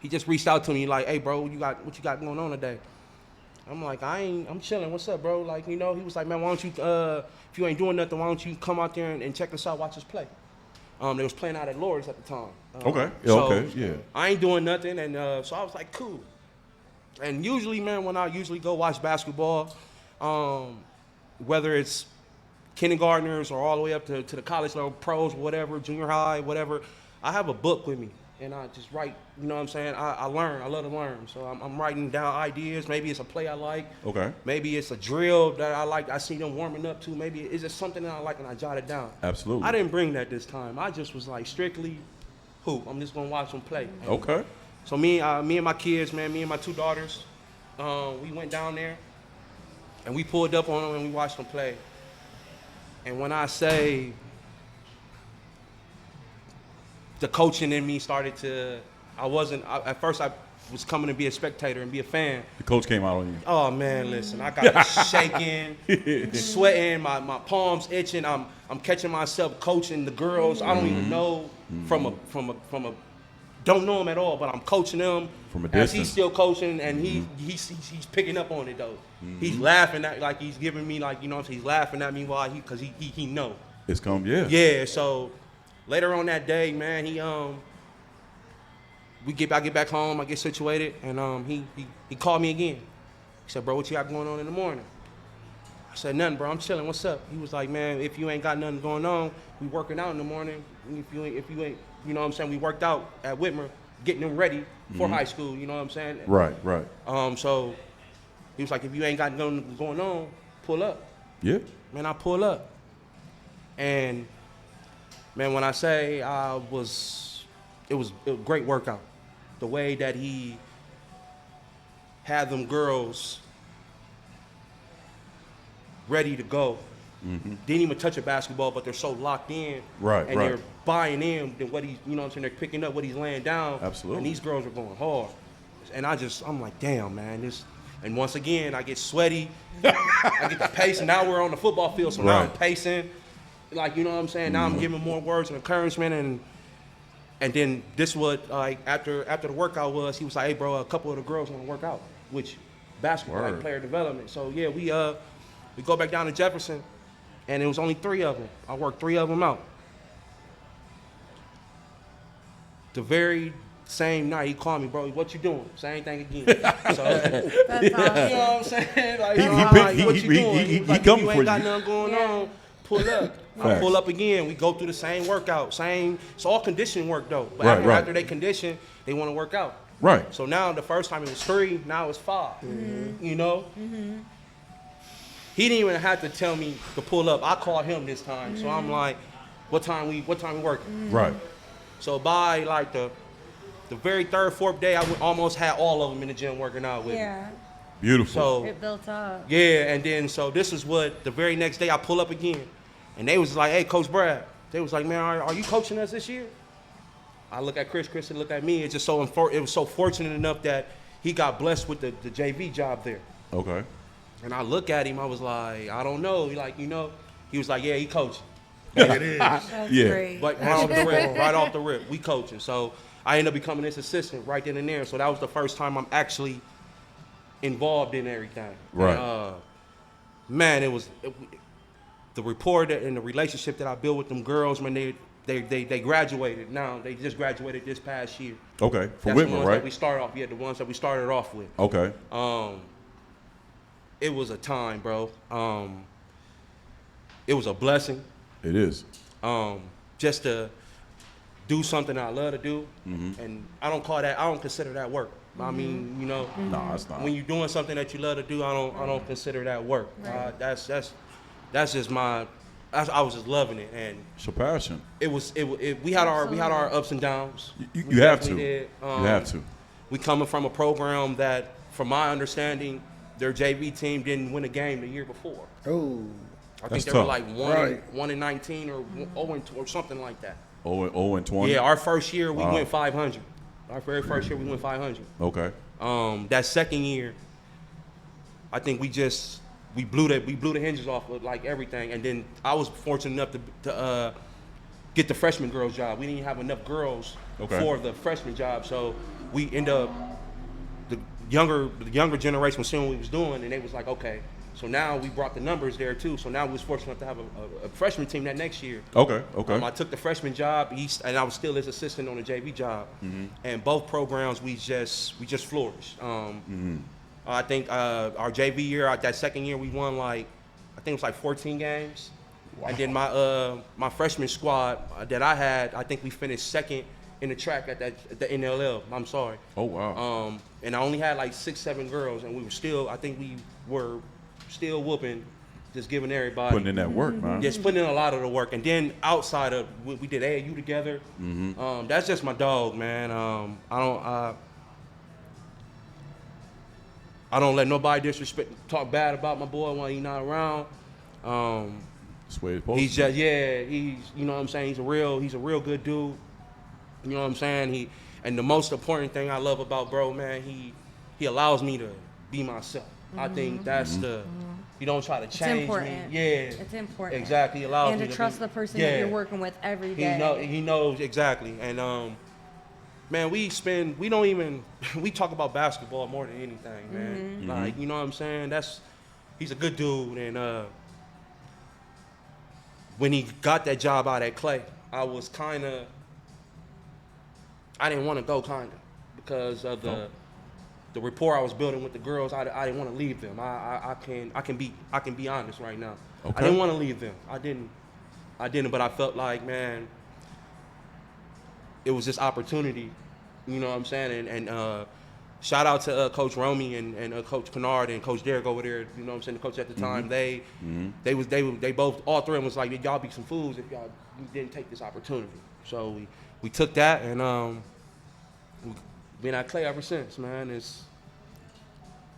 [SPEAKER 5] he just reached out to me like, hey, bro, what you got going on today? I'm like, I'm chilling. What's up, bro? Like, you know, he was like, man, why don't you, if you ain't doing nothing, why don't you come out there and check us out, watch us play? They was playing out at Lord's at the time. I ain't doing nothing, and so I was like, cool. And usually, man, when I usually go watch basketball, whether it's kindergartners or all the way up to the college level, pros, whatever, junior high, whatever, I have a book with me, and I just write, you know what I'm saying? I learn. I love to learn. So I'm writing down ideas. Maybe it's a play I like. Okay. Maybe it's a drill that I like. I see them warming up to. Maybe it's just something that I like, and I jot it down.
[SPEAKER 3] Absolutely.
[SPEAKER 5] I didn't bring that this time. I just was like strictly hoop. I'm just going to watch them play.
[SPEAKER 3] Okay.
[SPEAKER 5] So me and my kids, man, me and my two daughters, we went down there, and we pulled up on them, and we watched them play. And when I say the coaching in me started to, at first I was coming to be a spectator and be a fan.
[SPEAKER 3] The coach came out on you.
[SPEAKER 5] Oh man, listen, I got shaking, sweating, my palms itching. I'm catching myself coaching the girls. I don't even know from a don't know them at all, but I'm coaching them
[SPEAKER 3] from a
[SPEAKER 5] as
[SPEAKER 3] distance.
[SPEAKER 5] he's still coaching, and he's picking up on it though. He's laughing at, like he's giving me, like, you know, he's laughing at me while because he know.
[SPEAKER 3] It's come, yeah.
[SPEAKER 5] Yeah. So later on that day, man, I get back home, I get situated, and he called me again. He said, bro, what you got going on in the morning? I said, nothing, bro, I'm chilling. What's up? He was like, man, if you ain't got nothing going on, we working out in the morning. If you ain't, you know what I'm saying? We worked out at Whitmer, getting them ready for high school. You know what I'm saying?
[SPEAKER 3] Right.
[SPEAKER 5] So he was like, if you ain't got nothing going on, pull up.
[SPEAKER 3] Yeah.
[SPEAKER 5] Man, I pull up, and man, when I say it was a great workout. The way that he had them girls ready to go. Didn't even touch a basketball, but they're so locked in.
[SPEAKER 3] Right.
[SPEAKER 5] They're buying in to what he's, you know what I'm saying, they're picking up what he's laying down.
[SPEAKER 3] Absolutely.
[SPEAKER 5] And these girls are going hard. And I'm like, damn, man, and once again, I get sweaty. I get the pace, and now we're on the football field, so now I'm pacing. Like, you know what I'm saying? Now I'm giving more words of encouragement, and then this what, like, after the workout was, he was like, hey, bro, a couple of the girls want to work out, which basketball, like player development. So, yeah, we go back down to Jefferson, and it was only 3 of them. I worked 3 of them out. The very same night, he called me, bro, what you doing? Same thing again. So,
[SPEAKER 2] That's awesome.
[SPEAKER 5] you know what I'm saying? Like, what you doing?
[SPEAKER 3] He
[SPEAKER 5] Like,
[SPEAKER 3] coming
[SPEAKER 5] if you
[SPEAKER 3] for
[SPEAKER 5] ain't got
[SPEAKER 3] you.
[SPEAKER 5] nothing going on, pull up. I
[SPEAKER 3] Facts.
[SPEAKER 5] pull up again. We go through the same workout. It's all conditioning work, though. But
[SPEAKER 3] Right.
[SPEAKER 5] after they condition, they want to work out.
[SPEAKER 3] Right.
[SPEAKER 5] So now the first time it was 3, now it's 5. You know? He didn't even have to tell me to pull up. I called him this time. So I'm like, what time we working?
[SPEAKER 3] Right.
[SPEAKER 5] So by like the very 3rd, 4th day, I almost had all of them in the gym working out with me.
[SPEAKER 2] Yeah.
[SPEAKER 3] Beautiful.
[SPEAKER 5] So
[SPEAKER 2] It built up.
[SPEAKER 5] yeah, and then so this is what the very next day I pull up again, and they was like, "Hey, Coach Brad," they was like, "Man, are you coaching us this year?" I look at Chris. Chris looked at me. It's just it was so fortunate enough that he got blessed with the JV job there.
[SPEAKER 3] Okay.
[SPEAKER 5] And I look at him, I was like, I don't know. He was like, yeah, he coaching.
[SPEAKER 4] It is.
[SPEAKER 2] That's
[SPEAKER 3] Yeah.
[SPEAKER 2] great.
[SPEAKER 5] But right off the rip, we coaching. So I ended up becoming his assistant right then and there. So that was the first time I'm actually involved in everything.
[SPEAKER 3] Right.
[SPEAKER 5] And, man, the rapport and the relationship that I built with them girls when they graduated. Now they just graduated this past year.
[SPEAKER 3] Okay. For
[SPEAKER 5] That's
[SPEAKER 3] Whitman,
[SPEAKER 5] the ones
[SPEAKER 3] right?
[SPEAKER 5] that we started off. Yeah, the ones that we started off with.
[SPEAKER 3] Okay.
[SPEAKER 5] It was a time, bro. It was a blessing.
[SPEAKER 3] It is.
[SPEAKER 5] Just to do something I love to do,
[SPEAKER 3] Mm-hmm.
[SPEAKER 5] and I don't consider that work. I mean,
[SPEAKER 3] No, it's not.
[SPEAKER 5] when you're doing something that you love to do, I don't consider that work.
[SPEAKER 2] Right.
[SPEAKER 5] That's just I was just loving it, and
[SPEAKER 3] It's your passion.
[SPEAKER 5] we had our ups and downs.
[SPEAKER 3] You
[SPEAKER 5] We
[SPEAKER 3] have to.
[SPEAKER 5] definitely did.
[SPEAKER 3] You have to.
[SPEAKER 5] We coming from a program that, from my understanding, their JV team didn't win a game the year before.
[SPEAKER 4] Oh,
[SPEAKER 5] I
[SPEAKER 3] That's
[SPEAKER 5] think they were
[SPEAKER 3] tough.
[SPEAKER 5] like
[SPEAKER 4] Right.
[SPEAKER 5] 1-19 or 0-2 or something like that.
[SPEAKER 3] 0-20.
[SPEAKER 5] Yeah, our first year we
[SPEAKER 3] Wow.
[SPEAKER 5] went 500. Our very first year we went 500.
[SPEAKER 3] Okay.
[SPEAKER 5] That second year, I think we blew the hinges off of like everything. And then I was fortunate enough to get the freshman girls job. We didn't have enough girls
[SPEAKER 3] Okay.
[SPEAKER 5] for the freshman job, so we end up the younger generation was seeing what we was doing, and they was like, okay. So now we brought the numbers there too. So now we was fortunate enough to have a freshman team that next year.
[SPEAKER 3] Okay. Okay.
[SPEAKER 5] I took the freshman job, and I was still his assistant on the JV job. And both programs, we just flourished. I think our JV year, that second year, we won I think it was like 14 games. Wow. And then my freshman squad that I had, I think we finished second in the track at the NLL. I'm sorry.
[SPEAKER 3] Oh wow.
[SPEAKER 5] And I only had like 6-7 girls, and we were still whooping, just giving everybody.
[SPEAKER 3] Putting in that work, man.
[SPEAKER 5] Just putting in a lot of the work. And then outside of, we did AAU together. That's just my dog, man. I don't let nobody talk bad about my boy when he's not around.
[SPEAKER 3] That's the way it's supposed
[SPEAKER 5] He's
[SPEAKER 3] to be.
[SPEAKER 5] just, you know what I'm saying? He's a real good dude. You know what I'm saying? And the most important thing I love about bro, man, he allows me to be myself. I think that's you don't try to change
[SPEAKER 2] It's important.
[SPEAKER 5] me. Yeah.
[SPEAKER 2] It's important.
[SPEAKER 5] Exactly. He allows
[SPEAKER 2] and
[SPEAKER 5] me
[SPEAKER 2] to
[SPEAKER 5] to
[SPEAKER 2] trust
[SPEAKER 5] be,
[SPEAKER 2] the person
[SPEAKER 5] yeah.
[SPEAKER 2] that you're working with every day.
[SPEAKER 5] He knows exactly. And man, we talk about basketball more than anything, man. Like, you know what I'm saying? He's a good dude. And when he got that job out at Clay, I didn't want to go because of the rapport I was building with the girls. I didn't want to leave them. I can be honest right now.
[SPEAKER 3] Okay.
[SPEAKER 5] I didn't want to leave them. I didn't, but I felt like, man, it was this opportunity. You know what I'm saying? And shout out to Coach Romy and Coach Kennard and Coach Derrick over there. You know what I'm saying? The coach at the time. They both, all three of them was like, y'all be some fools if y'all didn't take this opportunity. So we took that, and we've been at Clay ever since, man. It's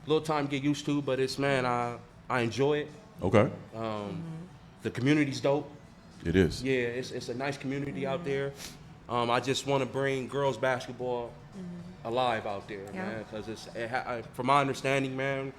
[SPEAKER 5] a little time to get used to, but man, I enjoy it.
[SPEAKER 3] Okay.
[SPEAKER 5] The community's dope.
[SPEAKER 3] It is.
[SPEAKER 5] Yeah, it's a nice community out there. I just want to bring girls basketball alive out there, man, because from my understanding, man,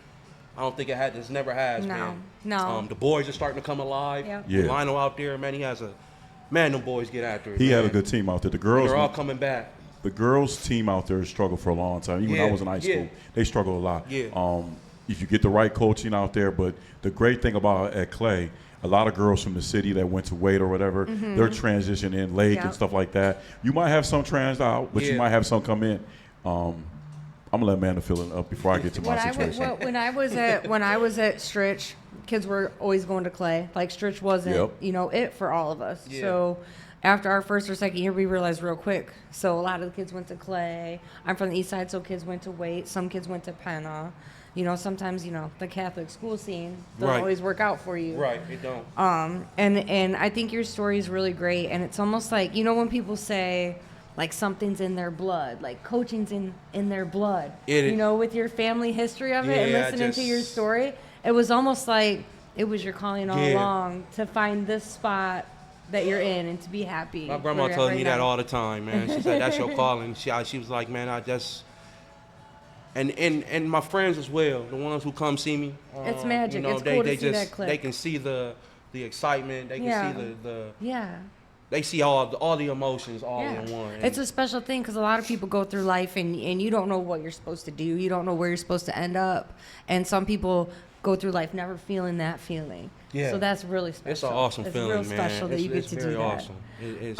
[SPEAKER 5] I don't think it's never has, man.
[SPEAKER 2] No.
[SPEAKER 5] The boys are starting to come alive.
[SPEAKER 2] Yep.
[SPEAKER 3] Yeah.
[SPEAKER 5] Lionel out there, man, them boys get after it.
[SPEAKER 3] He
[SPEAKER 5] man.
[SPEAKER 3] had a good team out there. The girls.
[SPEAKER 5] They're all coming back.
[SPEAKER 3] The girls' team out there struggled for a long time. Even when I was in high school, they struggled a lot.
[SPEAKER 5] Yeah.
[SPEAKER 3] If you get the right coaching out there, but the great thing about at Clay, a lot of girls from the city that went to Wade or whatever, they're transitioning in Lake and stuff like that. You might have some trans out, but you might have some come in. I'm gonna let Amanda fill it up before I get to my situation.
[SPEAKER 2] When I was at Stritch, kids were always going to Clay. Like Stritch wasn't, it for all of us.
[SPEAKER 5] Yeah.
[SPEAKER 2] So after our first or second year, we realized real quick. So a lot of the kids went to Clay. I'm from the east side, so kids went to Wade. Some kids went to Penna. Sometimes, the Catholic school scene doesn't always work out for you.
[SPEAKER 5] Right, it don't.
[SPEAKER 2] And I think your story is really great. And it's almost like, when people say, like, something's in their blood, like coaching's in their blood, with your family history of it and listening to your story, it was almost like it was your calling all along to find this spot that you're in and to be happy.
[SPEAKER 5] My grandma told me that all the time, man. She said, that's your calling. She was like, man, and my friends as well, the ones who come see me.
[SPEAKER 2] It's magic.
[SPEAKER 5] You know,
[SPEAKER 2] It's cool to
[SPEAKER 5] they
[SPEAKER 2] see
[SPEAKER 5] just
[SPEAKER 2] that click.
[SPEAKER 5] they can see the excitement. They can see the
[SPEAKER 2] Yeah.
[SPEAKER 5] they see all the emotions all
[SPEAKER 2] Yeah.
[SPEAKER 5] in one.
[SPEAKER 2] It's a special thing because a lot of people go through life and you don't know what you're supposed to do. You don't know where you're supposed to end up. And some people go through life never feeling that feeling.
[SPEAKER 5] Yeah.
[SPEAKER 2] So that's really special.
[SPEAKER 5] It's an awesome feeling,
[SPEAKER 2] It's real
[SPEAKER 5] man.
[SPEAKER 2] special that you get
[SPEAKER 5] It's
[SPEAKER 2] to
[SPEAKER 5] very
[SPEAKER 2] do that.
[SPEAKER 5] awesome. It's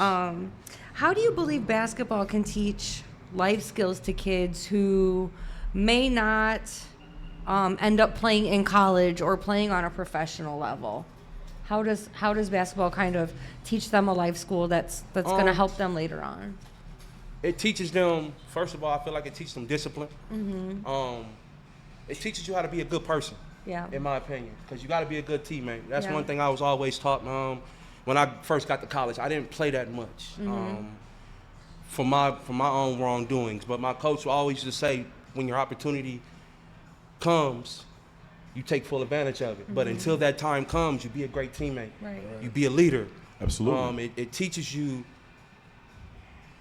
[SPEAKER 2] How do you believe basketball can teach life skills to kids who may not end up playing in college or playing on a professional level? How does basketball kind of teach them a life school that's going to help them later on?
[SPEAKER 5] It teaches them, first of all, I feel like it teaches them discipline. It teaches you how to be a good person,
[SPEAKER 2] Yeah.
[SPEAKER 5] in my opinion, because you got to be a good teammate. That's
[SPEAKER 2] Yeah.
[SPEAKER 5] one thing I was always taught. When I first got to college, I didn't play that much for my own wrongdoings. But my coach always used to say, when your opportunity comes, you take full advantage of it. But until that time comes, you be a great teammate.
[SPEAKER 2] Right.
[SPEAKER 5] You be a leader.
[SPEAKER 3] Absolutely.
[SPEAKER 5] It teaches you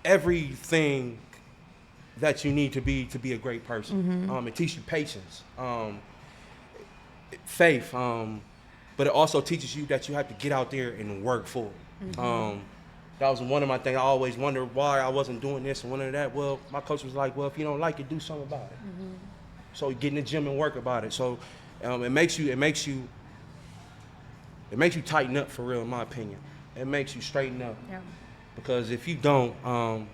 [SPEAKER 5] everything that you need to be a great person. It teaches you patience, faith, but it also teaches you that you have to get out there and work for it. That was one of my things. I always wondered why I wasn't doing this and one of that. Well, my coach was like, well, if you don't like it, do something about it. So get in the gym and work about it. So it makes you tighten up for real, in my opinion. It makes you straighten up.
[SPEAKER 2] Yeah.
[SPEAKER 5] Because if you don't,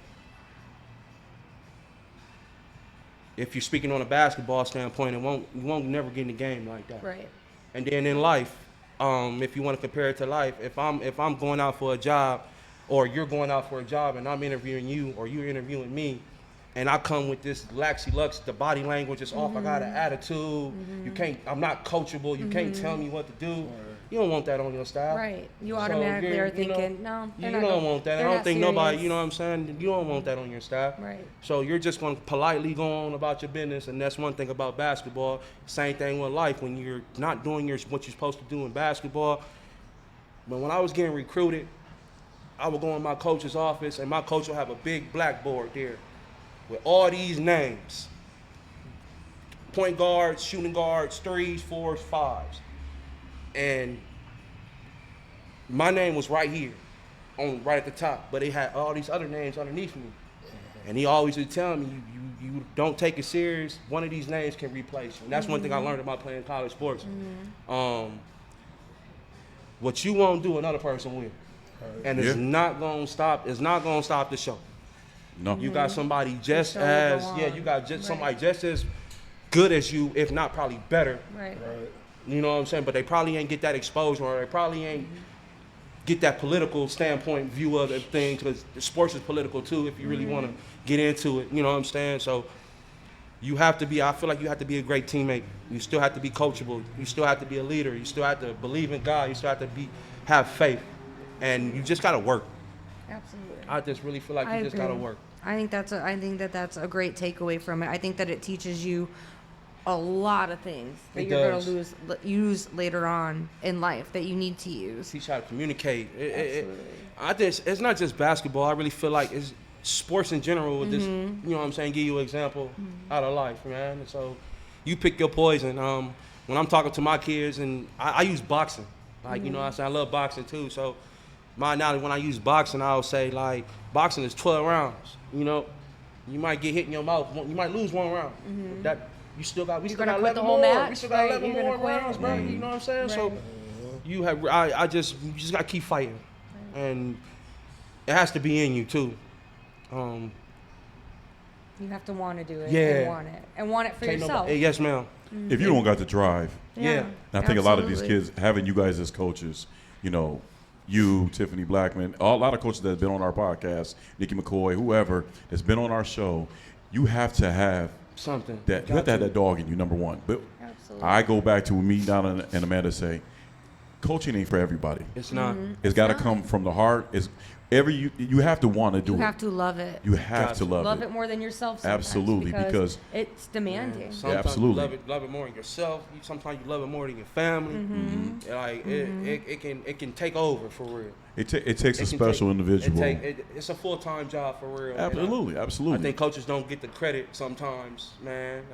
[SPEAKER 5] if you're speaking on a basketball standpoint, you won't never get in the game like that.
[SPEAKER 2] Right.
[SPEAKER 5] And then in life, if you want to compare it to life, if I'm going out for a job, or you're going out for a job, and I'm interviewing you, or you're interviewing me, and I come with this laxy-lux, the body language is off, I got an attitude, I'm not coachable, you can't tell me what to do. You don't want that on your style.
[SPEAKER 2] Right. You
[SPEAKER 5] So
[SPEAKER 2] automatically
[SPEAKER 5] you're-
[SPEAKER 2] are thinking, no,
[SPEAKER 5] You
[SPEAKER 2] they're not
[SPEAKER 5] don't
[SPEAKER 2] gonna-
[SPEAKER 5] want that. I
[SPEAKER 2] they're
[SPEAKER 5] don't
[SPEAKER 2] not
[SPEAKER 5] think nobody,
[SPEAKER 2] serious.
[SPEAKER 5] you know what I'm saying? You don't want that on your staff.
[SPEAKER 2] Right.
[SPEAKER 5] So you're just going to politely go on about your business, and that's one thing about basketball. Same thing with life. When you're not doing what you're supposed to do in basketball. But when I was getting recruited, I would go in my coach's office, and my coach would have a big blackboard there with all these names. Point guards, shooting guards, 3s, 4s, 5s. And my name was right here, right at the top, but they had all these other names underneath me. And he always would tell me, you don't take it serious, one of these names can replace you. And that's one thing I learned about playing college sports. What you won't do, another person will. And it's not gonna stop the show.
[SPEAKER 3] No.
[SPEAKER 5] You got somebody just
[SPEAKER 2] show will
[SPEAKER 5] as,
[SPEAKER 2] go on.
[SPEAKER 5] you got just
[SPEAKER 2] Right.
[SPEAKER 5] somebody just as good as you, if not probably better.
[SPEAKER 2] Right.
[SPEAKER 5] You know what I'm saying? But they probably ain't get that exposure, or they probably ain't get that political standpoint view of the thing, because sports is political too if you really want to get into it. You know what I'm saying? So you have to be, I feel like you have to be a great teammate. You still have to be coachable. You still have to be a leader. You still have to believe in God. You still have to have faith. And you just got to work.
[SPEAKER 2] Absolutely.
[SPEAKER 5] I just really feel like you
[SPEAKER 2] I
[SPEAKER 5] just
[SPEAKER 2] agree.
[SPEAKER 5] got to work.
[SPEAKER 2] I think that's a great takeaway from it. I think that it teaches you a lot of things that
[SPEAKER 5] It
[SPEAKER 2] you're
[SPEAKER 5] does.
[SPEAKER 2] going to use later on in life that you need to use.
[SPEAKER 5] Teach how to communicate.
[SPEAKER 2] Absolutely.
[SPEAKER 5] It's not just basketball. I really feel like it's sports in general with this, you know what I'm saying, give you an example out of life, man. And so you pick your poison. When I'm talking to my kids, and I use boxing. Like, you know what I'm saying, I love boxing too. So my analogy, when I use boxing, I'll say, like, boxing is 12 rounds. You know, you might get hit in your mouth. You might lose one round. But that we still got
[SPEAKER 2] You're
[SPEAKER 5] 11
[SPEAKER 2] gonna quit the
[SPEAKER 5] more.
[SPEAKER 2] whole match,
[SPEAKER 5] We still got
[SPEAKER 2] right?
[SPEAKER 5] 11
[SPEAKER 2] You're
[SPEAKER 5] more
[SPEAKER 2] gonna quit?
[SPEAKER 5] rounds, bro. You know what I'm saying? So
[SPEAKER 2] Right.
[SPEAKER 5] you just got to keep fighting. And it has to be in you too.
[SPEAKER 2] You have to want to do it.
[SPEAKER 5] Yeah.
[SPEAKER 2] And want it for
[SPEAKER 5] Can't
[SPEAKER 2] yourself.
[SPEAKER 5] nobody- yes, ma'am.
[SPEAKER 3] If you don't got the drive,
[SPEAKER 5] Yeah.
[SPEAKER 3] and I think a lot of these
[SPEAKER 2] absolutely.
[SPEAKER 3] kids, having you guys as coaches, you know, you, Tiffany Blackman, a lot of coaches that have been on our podcast, Nikki McCoy, whoever that's been on our show, you have to have
[SPEAKER 5] Something.
[SPEAKER 3] you have to have that dog in you, number one. But
[SPEAKER 2] Absolutely.
[SPEAKER 3] I go back to me, Donna and Amanda say, coaching ain't for everybody.
[SPEAKER 5] It's not.
[SPEAKER 3] It's got to come from the heart. You have to want to do it.
[SPEAKER 2] You have to love it.
[SPEAKER 3] You have to love
[SPEAKER 2] it more than yourself. Sometimes
[SPEAKER 3] Absolutely, because
[SPEAKER 2] it's demanding.
[SPEAKER 5] Sometimes
[SPEAKER 3] absolutely.
[SPEAKER 5] you love it more than yourself. Sometimes you love it more than your family. Like it can take over for real.
[SPEAKER 3] It takes a special individual.
[SPEAKER 5] It's a full-time job for real.
[SPEAKER 3] Absolutely, absolutely.
[SPEAKER 5] I think coaches don't get the credit sometimes, man.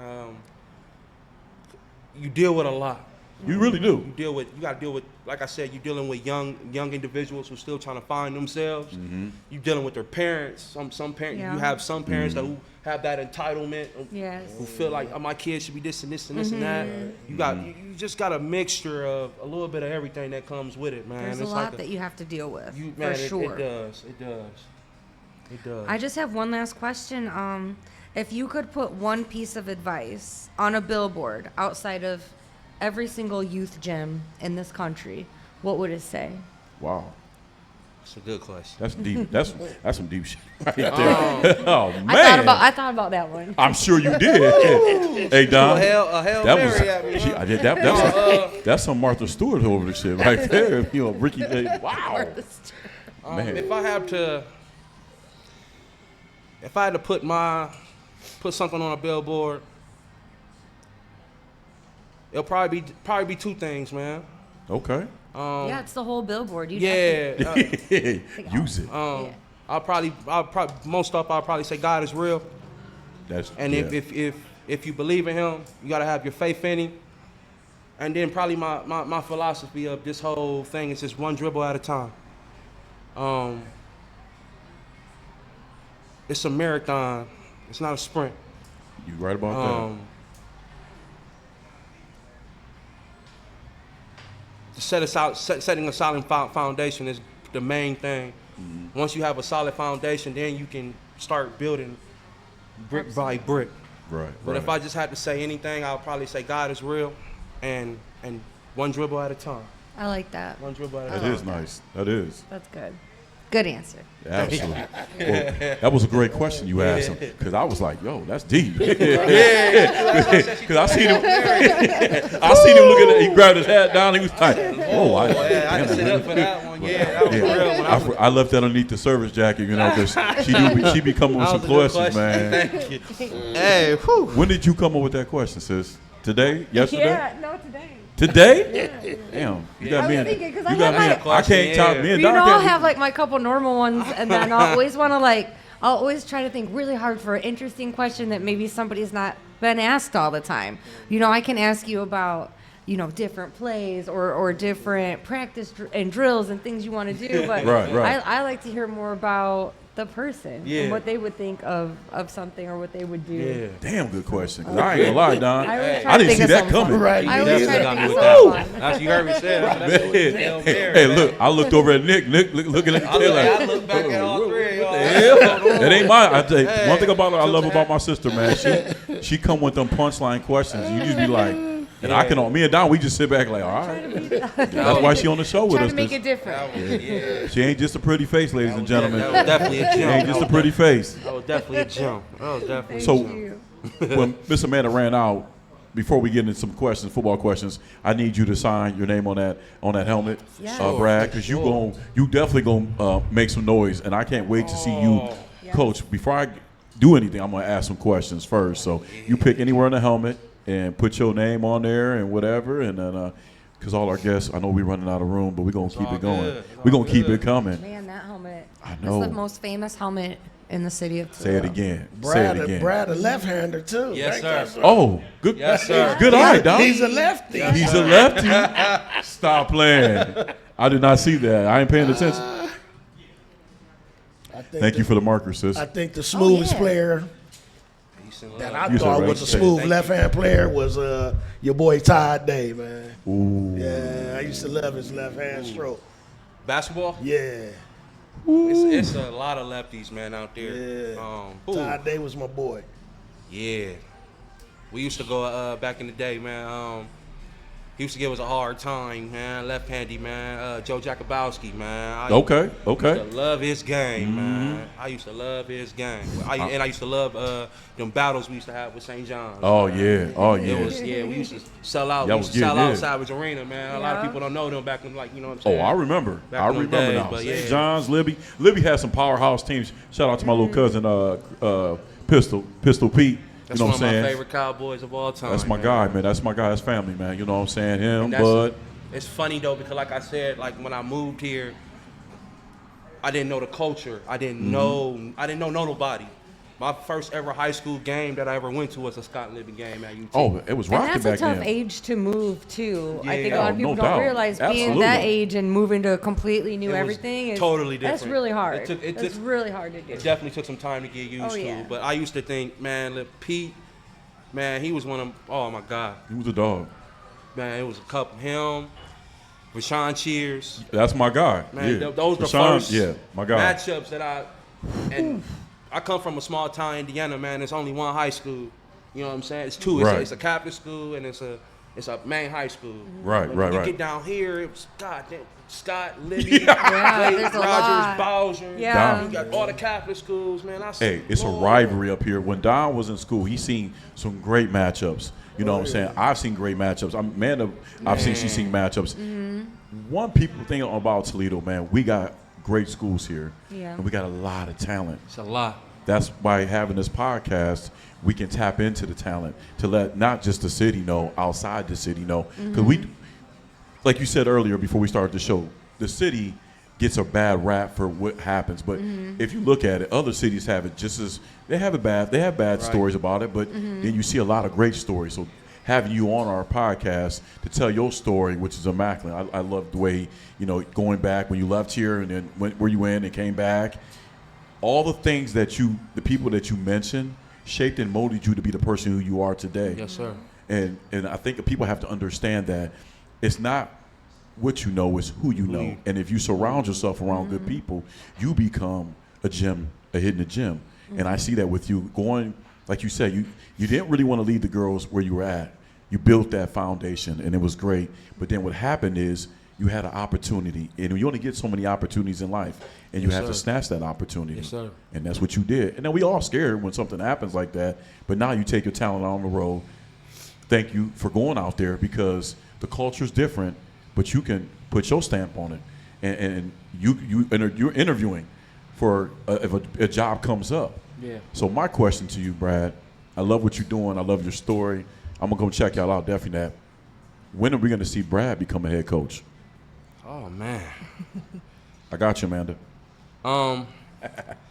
[SPEAKER 5] You deal with a lot.
[SPEAKER 3] You really do.
[SPEAKER 5] You got to deal with, like I said, you're dealing with young individuals who are still trying to find themselves. You're dealing with their parents. Some parents, you have some parents that who have that entitlement, who feel like, oh, my kid should be this and this and this and that. You just got a mixture of a little bit of everything that comes with it, man.
[SPEAKER 2] There's
[SPEAKER 5] it's
[SPEAKER 2] a lot that you have to deal with, for sure.
[SPEAKER 5] It does.
[SPEAKER 2] I just have one last question. If you could put one piece of advice on a billboard outside of every single youth gym in this country, what would it say?
[SPEAKER 3] Wow.
[SPEAKER 5] That's a good question.
[SPEAKER 3] That's deep. That's some deep shit right there. Oh man.
[SPEAKER 2] I thought about that one.
[SPEAKER 3] I'm sure you did. Hey Don.
[SPEAKER 5] A Hail Mary at me, huh?
[SPEAKER 3] That's some Martha Stewart over the shit right there. Ricky. Wow. Man.
[SPEAKER 5] If I had to put something on a billboard, it'll probably be two things, man.
[SPEAKER 3] Okay.
[SPEAKER 2] Yeah, it's the whole billboard.
[SPEAKER 3] Use it.
[SPEAKER 5] I'll probably most stuff I'll probably say God is real. If you believe in Him, you gotta have your faith in Him. And then probably my philosophy of this whole thing is just one dribble at a time. It's a marathon. It's not a sprint.
[SPEAKER 3] You right about that.
[SPEAKER 5] Setting a solid foundation is the main thing. Once you have a solid foundation, then you can start building brick by brick.
[SPEAKER 3] Right.
[SPEAKER 5] But if I just had to say anything, I'll probably say God is real, and one dribble at a time.
[SPEAKER 2] I like that.
[SPEAKER 5] One dribble at a time.
[SPEAKER 3] That is nice. That is.
[SPEAKER 2] That's good. Good answer.
[SPEAKER 3] Absolutely. Well, that was a great question you asked him, because I was like, "Yo, that's deep." Because I seen him looking at. He grabbed his hat down. He was like, "Oh, I
[SPEAKER 5] didn't sit up for that one. Yeah, that was real one.
[SPEAKER 3] I left that underneath the service jacket, because she be coming with some questions, man.
[SPEAKER 5] Thank you. Hey, whew.
[SPEAKER 3] When did you come up with that question, sis? Today? Yesterday?
[SPEAKER 2] Yeah, no, today.
[SPEAKER 3] Today? Damn. You got me. I can't talk. Me and Don
[SPEAKER 2] I'll have like my couple normal ones, and then I'll always want to I'll always try to think really hard for an interesting question that maybe somebody's not been asked all the time. I can ask you about, different plays or different practice and drills and things you want to do, but
[SPEAKER 3] right.
[SPEAKER 2] I like to hear more about the person and what they would think of something or what they would do.
[SPEAKER 5] Yeah.
[SPEAKER 3] Damn good question. 'Cause I ain't gonna lie, Don.
[SPEAKER 2] I
[SPEAKER 3] didn't see that coming.
[SPEAKER 4] Right.
[SPEAKER 2] I always try to think of something fun.
[SPEAKER 5] You heard me say that.
[SPEAKER 3] Hey, look! I looked over at Nick. Nick looking at the tail
[SPEAKER 5] I look back at all three of y'all.
[SPEAKER 3] That ain't mine. I tell you, one thing about her, I love about my sister, man. She come with them punchline questions. You just be like, and me and Don, we just sit back like, all right. That's why she on the show with us.
[SPEAKER 2] Trying to make it different.
[SPEAKER 3] She ain't just a pretty face, ladies and gentlemen.
[SPEAKER 5] That was definitely a
[SPEAKER 3] She
[SPEAKER 5] jump.
[SPEAKER 3] ain't just a pretty face.
[SPEAKER 5] That was definitely a jump.
[SPEAKER 3] So when Miss Amanda ran out, before we get into some questions, football questions, I need you to sign your name on that helmet, Brad, because you definitely gonna make some noise, and I can't wait to see you, Coach. Before I do anything, I'm gonna ask some questions first. So you pick anywhere on the helmet and put your name on there and whatever, and then because all our guests, I know we're running out of room, but we're gonna keep it going. We're gonna keep it coming.
[SPEAKER 2] Man, that helmet.
[SPEAKER 3] I know.
[SPEAKER 2] It's the most famous helmet in the city of
[SPEAKER 3] Say it again.
[SPEAKER 4] Brad,
[SPEAKER 3] Say it again.
[SPEAKER 4] Brad, a left-hander too.
[SPEAKER 5] Yes, sir.
[SPEAKER 3] Oh, good.
[SPEAKER 5] Yes, sir.
[SPEAKER 3] Good eye, dog.
[SPEAKER 4] He's a lefty.
[SPEAKER 3] He's a lefty. Stop playing. I did not see that. I ain't paying attention. Thank you for the marker, sis.
[SPEAKER 4] I think the smoothest player that I
[SPEAKER 3] You said
[SPEAKER 4] thought
[SPEAKER 3] right.
[SPEAKER 4] was a smooth left-hand player was your boy Todd Day, man.
[SPEAKER 3] Ooh.
[SPEAKER 4] Yeah, I used to love his left-hand stroke.
[SPEAKER 5] Basketball?
[SPEAKER 4] Yeah.
[SPEAKER 5] It's a lot of lefties, man, out there.
[SPEAKER 4] Yeah. Todd Day was my boy.
[SPEAKER 5] Yeah. We used to go back in the day, man. He used to give us a hard time, man. Left-handy, man. Joe Jakubowski, man.
[SPEAKER 3] Okay.
[SPEAKER 5] I used to love his game, man. I used to love his game. And I used to love them battles we used to have with St. John's.
[SPEAKER 3] Oh,
[SPEAKER 5] man.
[SPEAKER 3] yeah. Oh, yeah.
[SPEAKER 5] It was, we used to sell out.
[SPEAKER 3] Y'all
[SPEAKER 5] We used
[SPEAKER 3] was
[SPEAKER 5] to sell
[SPEAKER 3] getting
[SPEAKER 5] out
[SPEAKER 3] in.
[SPEAKER 5] Savage Arena, man. A lot of people don't know them back in, like, you know what I'm
[SPEAKER 3] Oh,
[SPEAKER 5] saying?
[SPEAKER 3] I remember.
[SPEAKER 5] Back
[SPEAKER 3] I
[SPEAKER 5] in the
[SPEAKER 3] remember
[SPEAKER 5] day,
[SPEAKER 3] now.
[SPEAKER 5] but
[SPEAKER 3] St.
[SPEAKER 5] yeah.
[SPEAKER 3] John's, Libby. Libby had some powerhouse teams. Shout out to my little cousin, Pistol Pete.
[SPEAKER 5] That's
[SPEAKER 3] you know
[SPEAKER 5] one
[SPEAKER 3] what I'm
[SPEAKER 5] of my
[SPEAKER 3] saying?
[SPEAKER 5] favorite Cowboys of all time.
[SPEAKER 3] That's my guy, man. That's my guy. That's family, man. You know what I'm saying? Him,
[SPEAKER 5] And that's-
[SPEAKER 3] Bud.
[SPEAKER 5] It's funny though because, like I said, like when I moved here, I didn't know the culture. I didn't know nobody. My first ever high school game that I ever went to was a Scott Libby game at UT.
[SPEAKER 3] Oh, it was
[SPEAKER 2] And
[SPEAKER 3] rocking
[SPEAKER 2] that's a
[SPEAKER 3] back
[SPEAKER 2] tough
[SPEAKER 3] then.
[SPEAKER 2] age to move too. I think a
[SPEAKER 5] Yeah.
[SPEAKER 2] lot of
[SPEAKER 3] Oh,
[SPEAKER 2] people
[SPEAKER 3] no
[SPEAKER 2] don't
[SPEAKER 3] doubt.
[SPEAKER 2] realize being
[SPEAKER 3] Absolutely.
[SPEAKER 2] that age and moving to a completely new
[SPEAKER 5] It was
[SPEAKER 2] everything is
[SPEAKER 5] totally different.
[SPEAKER 2] That's really hard.
[SPEAKER 5] It
[SPEAKER 2] That's
[SPEAKER 5] took-
[SPEAKER 2] really hard to do.
[SPEAKER 5] It definitely took some time to get used
[SPEAKER 2] Oh, yeah.
[SPEAKER 5] to. But I used to think, man, look, Pete, man, he was one of, oh my God.
[SPEAKER 3] He was a dog.
[SPEAKER 5] Man, it was a couple, him, Rashawn Cheers.
[SPEAKER 3] That's my guy.
[SPEAKER 5] Man,
[SPEAKER 3] yeah.
[SPEAKER 5] those were the
[SPEAKER 3] Rashawn,
[SPEAKER 5] first
[SPEAKER 3] yeah, my guy.
[SPEAKER 5] matchups that I come from a small town, Indiana, man. There's only one high school. You know what I'm saying? It's two.
[SPEAKER 3] Right.
[SPEAKER 5] It's a Catholic school and it's a main high school.
[SPEAKER 3] Right,
[SPEAKER 5] When
[SPEAKER 3] right,
[SPEAKER 5] you
[SPEAKER 3] right.
[SPEAKER 5] get down here, it was goddamn Scott, Libby,
[SPEAKER 2] Yeah,
[SPEAKER 5] Blake,
[SPEAKER 2] there's a
[SPEAKER 5] Rogers,
[SPEAKER 2] lot.
[SPEAKER 5] Bowser.
[SPEAKER 2] Yeah.
[SPEAKER 5] You got all the Catholic schools, man. I
[SPEAKER 3] Hey,
[SPEAKER 5] said,
[SPEAKER 3] it's a
[SPEAKER 5] Lord.
[SPEAKER 3] rivalry up here. When Don was in school, he seen some great matchups. You know what I'm saying? I've seen great matchups. I've seen matchups. One people thing about Toledo, man, we got great schools here.
[SPEAKER 2] Yeah.
[SPEAKER 3] And we got a lot of talent.
[SPEAKER 5] It's a lot.
[SPEAKER 3] That's why having this podcast, we can tap into the talent to let not just the city know, outside the city know. Because we, like you said earlier before we started the show, the city gets a bad rap for what happens. But if you look at it, other cities have it just as, they have bad stories about it, but then you see a lot of great stories. So having you on our podcast to tell your story, which is immaculate. I love the way, going back when you left here and then where you went and came back. All the things that the people that you mentioned shaped and molded you to be the person who you are today.
[SPEAKER 5] Yes, sir.
[SPEAKER 3] And I think people have to understand that it's not what you know, it's who you know. And if you surround yourself around good people, you become a hidden gem. And I see that with you going, like you said, you didn't really want to leave the girls where you were at. You built that foundation, and it was great. But then what happened is you had an opportunity, and you only get so many opportunities in life, and you
[SPEAKER 5] Yes,
[SPEAKER 3] have to
[SPEAKER 5] sir.
[SPEAKER 3] snatch that opportunity.
[SPEAKER 5] Yes, sir.
[SPEAKER 3] And that's what you did. And then we all scared when something happens like that. But now you take your talent on the road. Thank you for going out there because the culture's different, but you can put your stamp on it. And you're interviewing for if a job comes up.
[SPEAKER 5] Yeah.
[SPEAKER 3] So my question to you, Brad, I love what you're doing. I love your story. I'm going to go check y'all out, definitely that. When are we going to see Brad become a head coach?
[SPEAKER 5] Oh man.
[SPEAKER 3] I got you, Amanda.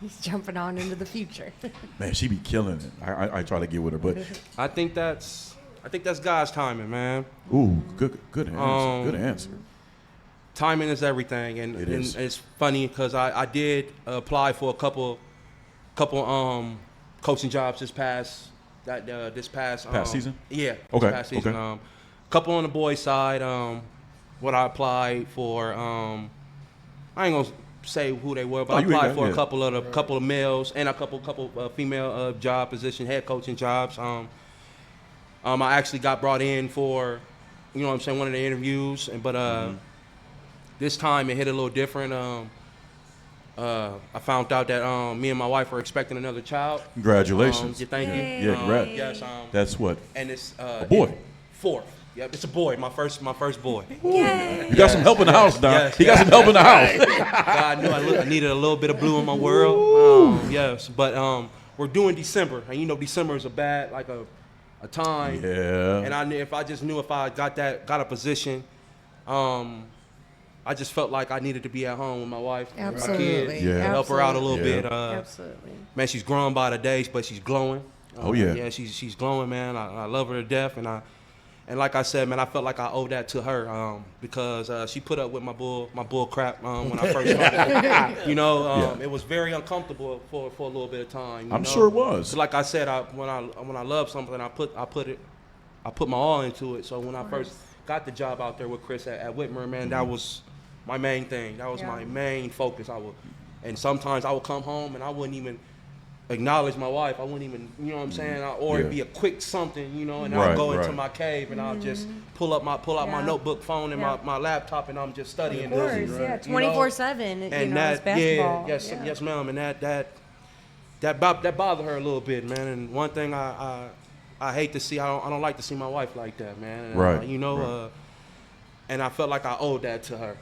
[SPEAKER 2] He's jumping on into the future.
[SPEAKER 3] Man, she be killing it. I try to get with her, but
[SPEAKER 5] I think that's God's timing, man.
[SPEAKER 3] ooh, good answer. Good answer.
[SPEAKER 5] Timing is everything, and,
[SPEAKER 3] It is.
[SPEAKER 5] and it's funny because I did apply for a couple coaching jobs this past
[SPEAKER 3] season?
[SPEAKER 5] Yeah.
[SPEAKER 3] Okay,
[SPEAKER 5] This past season.
[SPEAKER 3] okay.
[SPEAKER 5] Couple on the boys' side. What I applied for. I ain't gonna say who they were, but
[SPEAKER 3] Oh,
[SPEAKER 5] I
[SPEAKER 3] you ain't
[SPEAKER 5] applied
[SPEAKER 3] got-
[SPEAKER 5] for
[SPEAKER 3] yeah.
[SPEAKER 5] a couple of males and a couple female job position, head coaching jobs. I actually got brought in for, one of the interviews, but this time it hit a little different. I found out that me and my wife are expecting another child.
[SPEAKER 3] Congratulations.
[SPEAKER 5] Yeah, thank
[SPEAKER 2] Yay.
[SPEAKER 5] you.
[SPEAKER 3] Yeah, congrats.
[SPEAKER 5] Yes.
[SPEAKER 3] That's what?
[SPEAKER 5] And it's
[SPEAKER 3] A boy.
[SPEAKER 5] Fourth. Yep, it's a boy. My first boy.
[SPEAKER 2] Yay!
[SPEAKER 3] You got some help in the house, Don.
[SPEAKER 5] Yes,
[SPEAKER 3] He got some help in the house.
[SPEAKER 5] God knew I needed a little bit of blue in my world. Yes, but we're doing December, and December is a bad a time.
[SPEAKER 3] Yeah.
[SPEAKER 5] And if I got a position, I just felt like I needed to be at home with my wife, with my
[SPEAKER 2] Absolutely.
[SPEAKER 5] kids,
[SPEAKER 3] Yeah.
[SPEAKER 5] help her out a little
[SPEAKER 3] Yeah.
[SPEAKER 5] bit.
[SPEAKER 2] Absolutely.
[SPEAKER 5] Man, she's growing by the days, but she's glowing.
[SPEAKER 3] Oh, yeah.
[SPEAKER 5] Yeah, she's glowing, man. I love her to death, and like I said, man, I felt like I owe that to her because she put up with my bull crap when I first started. It was very uncomfortable for a little bit of time.
[SPEAKER 3] I'm sure it was.
[SPEAKER 5] So like I said, when I love something, I put my all into it. So when I first got the job out there with Chris at Whitmer, man, that was my main thing. That was
[SPEAKER 2] Yeah.
[SPEAKER 5] my main focus. And sometimes I would come home and I wouldn't even acknowledge my wife. I wouldn't even, you know what I'm saying, or it'd be a quick something, you know, and I'll go into my cave and I'll just pull out my notebook, phone, and my laptop, and I'm just studying.
[SPEAKER 2] Of course,
[SPEAKER 5] this,
[SPEAKER 2] 24/7.
[SPEAKER 5] And
[SPEAKER 2] it's basketball.
[SPEAKER 5] Yes, ma'am, and that bothered her a little bit, man. And one thing I hate to see, I don't like to see my wife like that, man. And,
[SPEAKER 3] right.
[SPEAKER 5] And I felt like I owed that to her.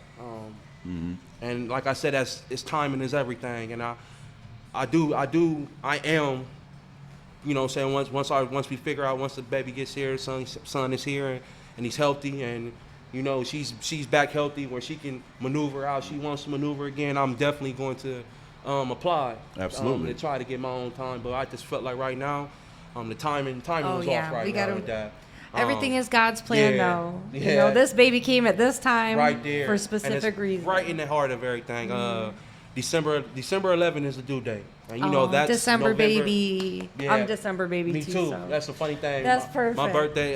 [SPEAKER 5] And like I said, it's timing is everything, and I am, you know what I'm saying, once we figure out, once the baby gets here, son is here, and he's healthy, and you know she's back healthy where she can maneuver how she wants to maneuver again, I'm definitely going to apply.
[SPEAKER 3] Absolutely.
[SPEAKER 5] To try to get my own time, but I just felt like right now, the timing was off right now with that.
[SPEAKER 2] Everything is God's plan, though.
[SPEAKER 5] Yeah.
[SPEAKER 2] You know, this baby came at this time
[SPEAKER 5] right there
[SPEAKER 2] for specific reasons.
[SPEAKER 5] Right in the heart of everything. December 11th is the due date, and you know that's
[SPEAKER 2] December
[SPEAKER 5] November.
[SPEAKER 2] baby.
[SPEAKER 5] Yeah.
[SPEAKER 2] I'm December baby
[SPEAKER 5] Me
[SPEAKER 2] too.
[SPEAKER 5] too.
[SPEAKER 2] So.
[SPEAKER 5] That's the funny thing.
[SPEAKER 2] That's perfect.
[SPEAKER 5] My birthday.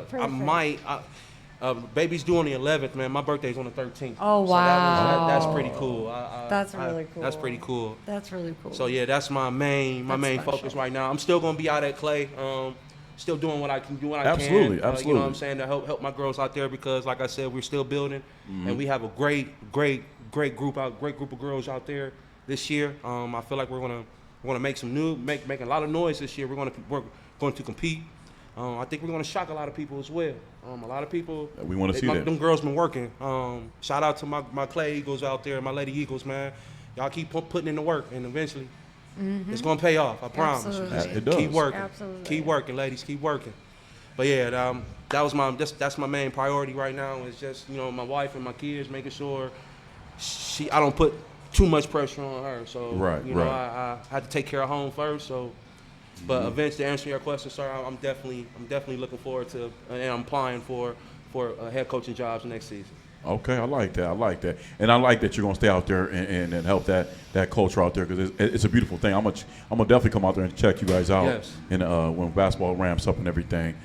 [SPEAKER 2] Perfect.
[SPEAKER 5] Baby's due on the 11th, man. My birthday's on the 13th.
[SPEAKER 2] Oh wow.
[SPEAKER 5] So that's pretty cool.
[SPEAKER 2] That's really cool.
[SPEAKER 5] That's pretty cool.
[SPEAKER 2] That's really cool.
[SPEAKER 5] So yeah, that's my main focus right now. I'm still gonna be out at Clay. Still doing what I can do.
[SPEAKER 3] Absolutely.
[SPEAKER 5] You know what I'm saying, to help my girls out there, because like I said, we're still building, and we have a great group of girls out there this year. I feel like we're gonna make a lot of noise this year. We're going to compete. I think we're gonna shock a lot of people as well. A lot of people.
[SPEAKER 3] We want to see that.
[SPEAKER 5] Them girls been working. Shout out to my Clay Eagles out there, my Lady Eagles, man. Y'all keep putting in the work, and eventually. It's gonna pay off. I promise.
[SPEAKER 2] Absolutely.
[SPEAKER 3] It does.
[SPEAKER 5] Keep working.
[SPEAKER 2] Absolutely.
[SPEAKER 5] Keep working, ladies. Keep working. But yeah, that's my main priority right now. Is just, you know, my wife and my kids, making sure I don't put too much pressure on her. So you know, I had to take care of home first. So, but eventually, to answer your question, sir, I'm definitely looking forward to, and I'm applying for head coaching jobs next season.
[SPEAKER 3] Okay, I like that, and I like that you're gonna stay out there and help that culture out there, because it's a beautiful thing. I'm gonna definitely come out there and check you guys out.
[SPEAKER 5] Yes.
[SPEAKER 3] And when basketball ramps up and everything,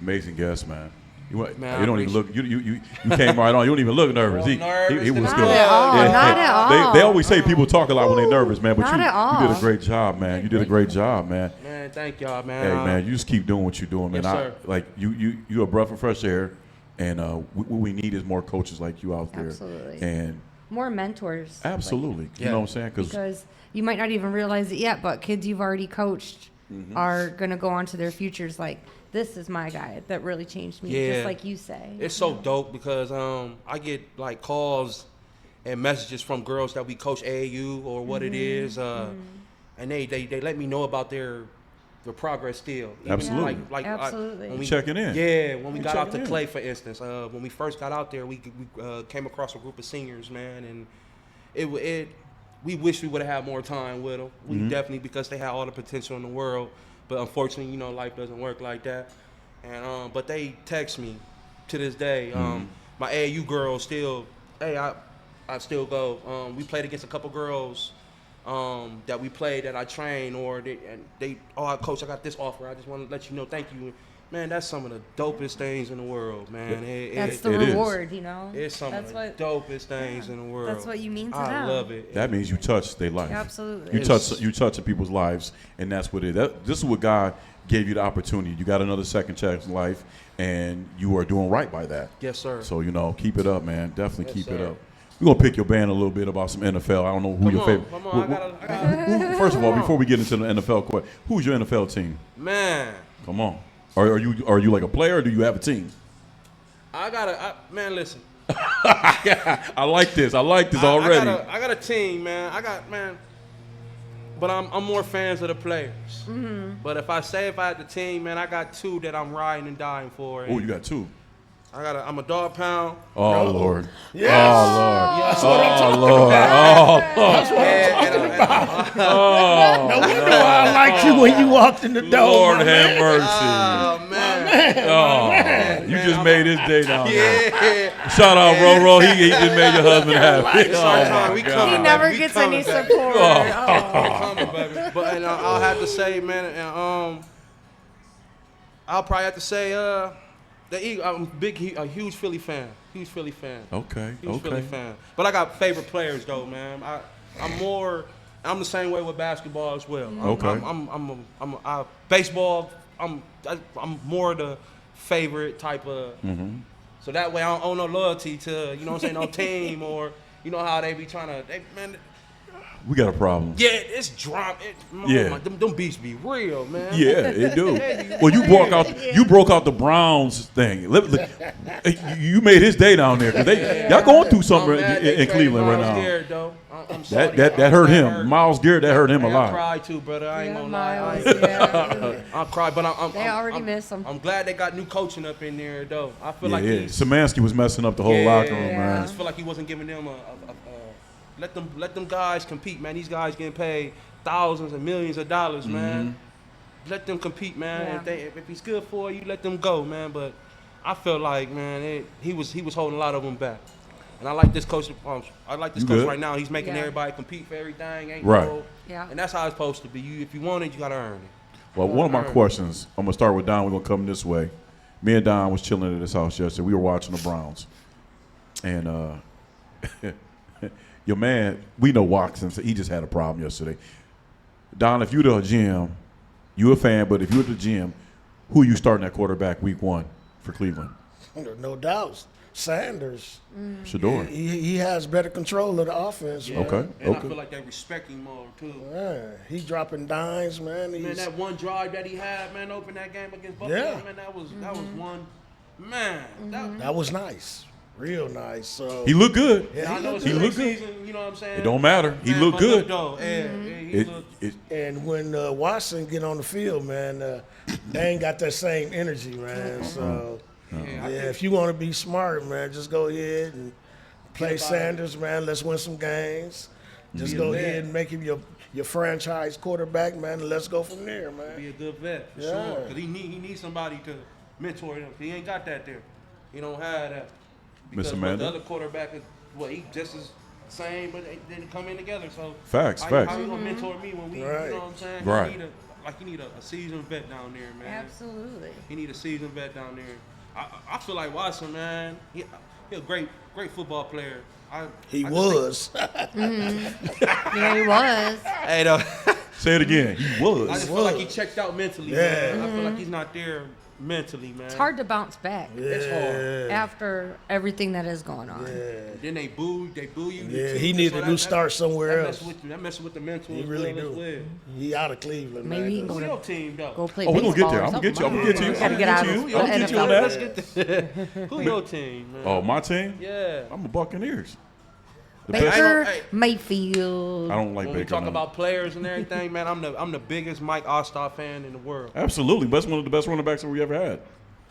[SPEAKER 3] amazing guest, man. You don't even look. You came right on. You don't even look nervous. He was
[SPEAKER 2] Not
[SPEAKER 3] good.
[SPEAKER 2] at all.
[SPEAKER 3] Yeah.
[SPEAKER 2] Not at all.
[SPEAKER 3] They always say people talk a lot when they're nervous, man. But
[SPEAKER 2] Not at all.
[SPEAKER 3] you did a great job, man. You did a great job, man.
[SPEAKER 5] Man, thank y'all, man.
[SPEAKER 3] Hey, man, you just keep doing what you're doing, man.
[SPEAKER 5] Yes, sir.
[SPEAKER 3] You're a breath of fresh air. And what we need is more coaches like you out there.
[SPEAKER 2] Absolutely.
[SPEAKER 3] And
[SPEAKER 2] more mentors.
[SPEAKER 3] absolutely. You know what I'm saying?
[SPEAKER 2] Because you might not even realize it yet, but kids you've already coached are going to go on to their futures like, this is my guy that really changed me, just like you say.
[SPEAKER 5] It's so dope, because I get like calls and messages from girls that we coach AAU or what it is, and they let me know about their progress still. Even
[SPEAKER 3] Absolutely.
[SPEAKER 2] Absolutely.
[SPEAKER 5] When we
[SPEAKER 3] checking in.
[SPEAKER 5] Yeah, when we got out to
[SPEAKER 3] checking in.
[SPEAKER 5] Clay, for instance, when we first got out there, we came across a group of seniors, man, and we wish we would have had more time with them. We definitely, because they had all the potential in the world, but unfortunately, you know, life doesn't work like that. And but they text me to this day. My AAU girls still, hey, I still go. We played against a couple girls that we played, that I trained, or coach, I got this offer. I just want to let you know, thank you. Man, that's some of the dopest things in the world, man.
[SPEAKER 2] That's the reward, you know.
[SPEAKER 5] It's some of the dopest things in the world.
[SPEAKER 2] That's what you mean to them.
[SPEAKER 5] I love it.
[SPEAKER 3] That means you touch their life.
[SPEAKER 2] Absolutely.
[SPEAKER 3] You touch people's lives, and that's what it is. This is what God gave you the opportunity. You got another second chance in life, and you are doing right by that.
[SPEAKER 5] Yes, sir.
[SPEAKER 3] So, you know, keep it up, man. Definitely keep it
[SPEAKER 5] sir.
[SPEAKER 3] up. We're going to pick your band a little bit about some NFL. I don't know who your favorite.
[SPEAKER 5] Come on.
[SPEAKER 3] First of all, before we get into the NFL question, who's your NFL team?
[SPEAKER 5] Man.
[SPEAKER 3] Come on. Are you like a player, or do you have a team?
[SPEAKER 5] Man, listen.
[SPEAKER 3] I like this already.
[SPEAKER 5] I got a team, man. But I'm more fans of the players. But if I had the team, man, I got two that I'm riding and dying for.
[SPEAKER 3] Oh, you got two.
[SPEAKER 5] I'm a dog pound.
[SPEAKER 3] Oh, Lord.
[SPEAKER 4] Yes.
[SPEAKER 3] Oh, Lord. Oh, Lord.
[SPEAKER 4] That's what I'm talking about. No wonder why I liked you when you walked in the door.
[SPEAKER 3] Lord
[SPEAKER 4] my
[SPEAKER 3] have
[SPEAKER 4] man.
[SPEAKER 3] mercy.
[SPEAKER 5] Oh, man.
[SPEAKER 3] You just made his day down there.
[SPEAKER 5] Yeah.
[SPEAKER 3] Shout out, Roro. He just made your husband happy.
[SPEAKER 5] It's our time. We coming,
[SPEAKER 2] He
[SPEAKER 5] baby.
[SPEAKER 2] never
[SPEAKER 5] We
[SPEAKER 2] gets
[SPEAKER 5] coming,
[SPEAKER 2] any
[SPEAKER 5] baby.
[SPEAKER 2] support.
[SPEAKER 5] We coming, baby. But I'll have to say, man, I'll probably have to say, the Eagles. I'm a huge Philly fan.
[SPEAKER 3] Okay.
[SPEAKER 5] Huge Philly fan. But I got favorite players though, man. I'm more I'm the same way with basketball as well.
[SPEAKER 3] Okay.
[SPEAKER 5] Baseball. I'm more the favorite type of.
[SPEAKER 3] Mm-hmm.
[SPEAKER 5] So that way I don't owe no loyalty to no team or how they be trying to. Man,
[SPEAKER 3] We got a problem.
[SPEAKER 5] yeah, it's drama.
[SPEAKER 3] Yeah.
[SPEAKER 5] Them beats be real, man.
[SPEAKER 3] Yeah, it do.
[SPEAKER 5] They be
[SPEAKER 3] Well,
[SPEAKER 5] real.
[SPEAKER 3] you broke out the Browns thing. You made his day down there because y'all going through something in Cleveland right now.
[SPEAKER 5] Garrett, though. I'm sorry.
[SPEAKER 3] That hurt him. Miles Garrett, that hurt him a
[SPEAKER 5] I
[SPEAKER 3] lot.
[SPEAKER 5] cried too, brother. I ain't
[SPEAKER 2] Yeah,
[SPEAKER 5] gonna lie.
[SPEAKER 2] Miles, yeah.
[SPEAKER 5] I cried, but
[SPEAKER 2] They already miss him.
[SPEAKER 5] I'm glad they got new coaching up in there, though. I feel like
[SPEAKER 3] Szymanski was messing up the whole locker room,
[SPEAKER 5] I
[SPEAKER 3] man.
[SPEAKER 5] just feel like he wasn't giving them let them guys compete, man. These guys getting paid thousands and millions of dollars, man. Let them compete, man.
[SPEAKER 2] Yeah.
[SPEAKER 5] If he's good for you, let them go, man. But I feel like, man, he was holding a lot of them back. And I like this coach. I like this coach right now. He's making everybody compete for everything.
[SPEAKER 3] Right.
[SPEAKER 2] Yeah.
[SPEAKER 5] And that's how it's supposed to be. If you want it, you gotta earn it.
[SPEAKER 3] Well, one of my questions, I'm going to start with Don. We're going to come this way. Me and Don was chilling at his house yesterday. We were watching the Browns. And your man, we know Watson, so he just had a problem yesterday. Don, if you're the GM, you a fan, but if you're the GM, who you starting at quarterback week 1 for Cleveland?
[SPEAKER 4] No doubt. Sanders.
[SPEAKER 3] Shador.
[SPEAKER 4] He has better control of the offense.
[SPEAKER 5] Yeah.
[SPEAKER 3] Okay.
[SPEAKER 5] And I feel like they respect him more, too.
[SPEAKER 4] Man, he dropping dimes, man.
[SPEAKER 5] Man, that one drive that he had, man, open that game against Buffalo, man, that was one, man.
[SPEAKER 4] That was nice. Real nice. So
[SPEAKER 3] He looked good.
[SPEAKER 5] I know it's
[SPEAKER 3] He
[SPEAKER 5] his
[SPEAKER 3] looked good.
[SPEAKER 5] season, you know what I'm saying?
[SPEAKER 3] It don't matter. He looked good.
[SPEAKER 5] He looked.
[SPEAKER 4] and when Watson get on the field, man, they ain't got that same energy, man. So if you want to be smart, man, just go ahead and play Sanders, man. Let's win some games. Just go ahead and make him your franchise quarterback, man, and let's go from there, man.
[SPEAKER 5] Be a good vet, for sure. Because he needs somebody to mentor him. He ain't got that there. He don't have that. Because
[SPEAKER 3] Mr. Amanda?
[SPEAKER 5] the other quarterback is, he just as same, but they didn't come in together. So
[SPEAKER 3] Facts.
[SPEAKER 5] How you gonna mentor me when we, you know
[SPEAKER 4] Right.
[SPEAKER 5] what I'm saying?
[SPEAKER 3] Right.
[SPEAKER 5] You need a seasoned vet down there, man.
[SPEAKER 2] Absolutely.
[SPEAKER 5] He need a seasoned vet down there. I feel like Watson, man. He a great football player.
[SPEAKER 4] He was.
[SPEAKER 2] Yeah, he was.
[SPEAKER 5] Hey, though.
[SPEAKER 3] Say it again. He was.
[SPEAKER 5] I just feel like he checked out mentally, man. I feel like he's not there mentally, man.
[SPEAKER 2] It's hard to bounce back
[SPEAKER 5] It's hard.
[SPEAKER 2] after everything that is going on.
[SPEAKER 5] Then they boo you.
[SPEAKER 4] Yeah, he need a new start somewhere else.
[SPEAKER 5] That messes with the mental.
[SPEAKER 4] He
[SPEAKER 5] as
[SPEAKER 4] really
[SPEAKER 5] well as
[SPEAKER 4] do.
[SPEAKER 5] well.
[SPEAKER 4] He out of Cleveland,
[SPEAKER 2] Maybe
[SPEAKER 4] man.
[SPEAKER 2] he can
[SPEAKER 5] Who
[SPEAKER 2] go
[SPEAKER 5] your team though?
[SPEAKER 2] Go play
[SPEAKER 3] Oh, we're gonna get
[SPEAKER 2] baseball
[SPEAKER 3] there.
[SPEAKER 2] or
[SPEAKER 3] I'm gonna get you. I'm
[SPEAKER 2] something.
[SPEAKER 3] gonna get you.
[SPEAKER 2] Gotta get out of
[SPEAKER 3] I'm gonna get you
[SPEAKER 2] the
[SPEAKER 3] on
[SPEAKER 2] NFL.
[SPEAKER 5] Let's
[SPEAKER 3] that.
[SPEAKER 5] get there. Who your team, man?
[SPEAKER 3] Oh, my team?
[SPEAKER 5] Yeah.
[SPEAKER 3] I'm a Buccaneers. The
[SPEAKER 2] Baker
[SPEAKER 5] Hey.
[SPEAKER 2] Mayfield.
[SPEAKER 3] I don't like
[SPEAKER 5] When we
[SPEAKER 3] Baker.
[SPEAKER 5] talk
[SPEAKER 3] no.
[SPEAKER 5] about players and everything, man, I'm the biggest Mike Ostoff fan in the world.
[SPEAKER 3] Absolutely. That's one of the best running backs that we ever had.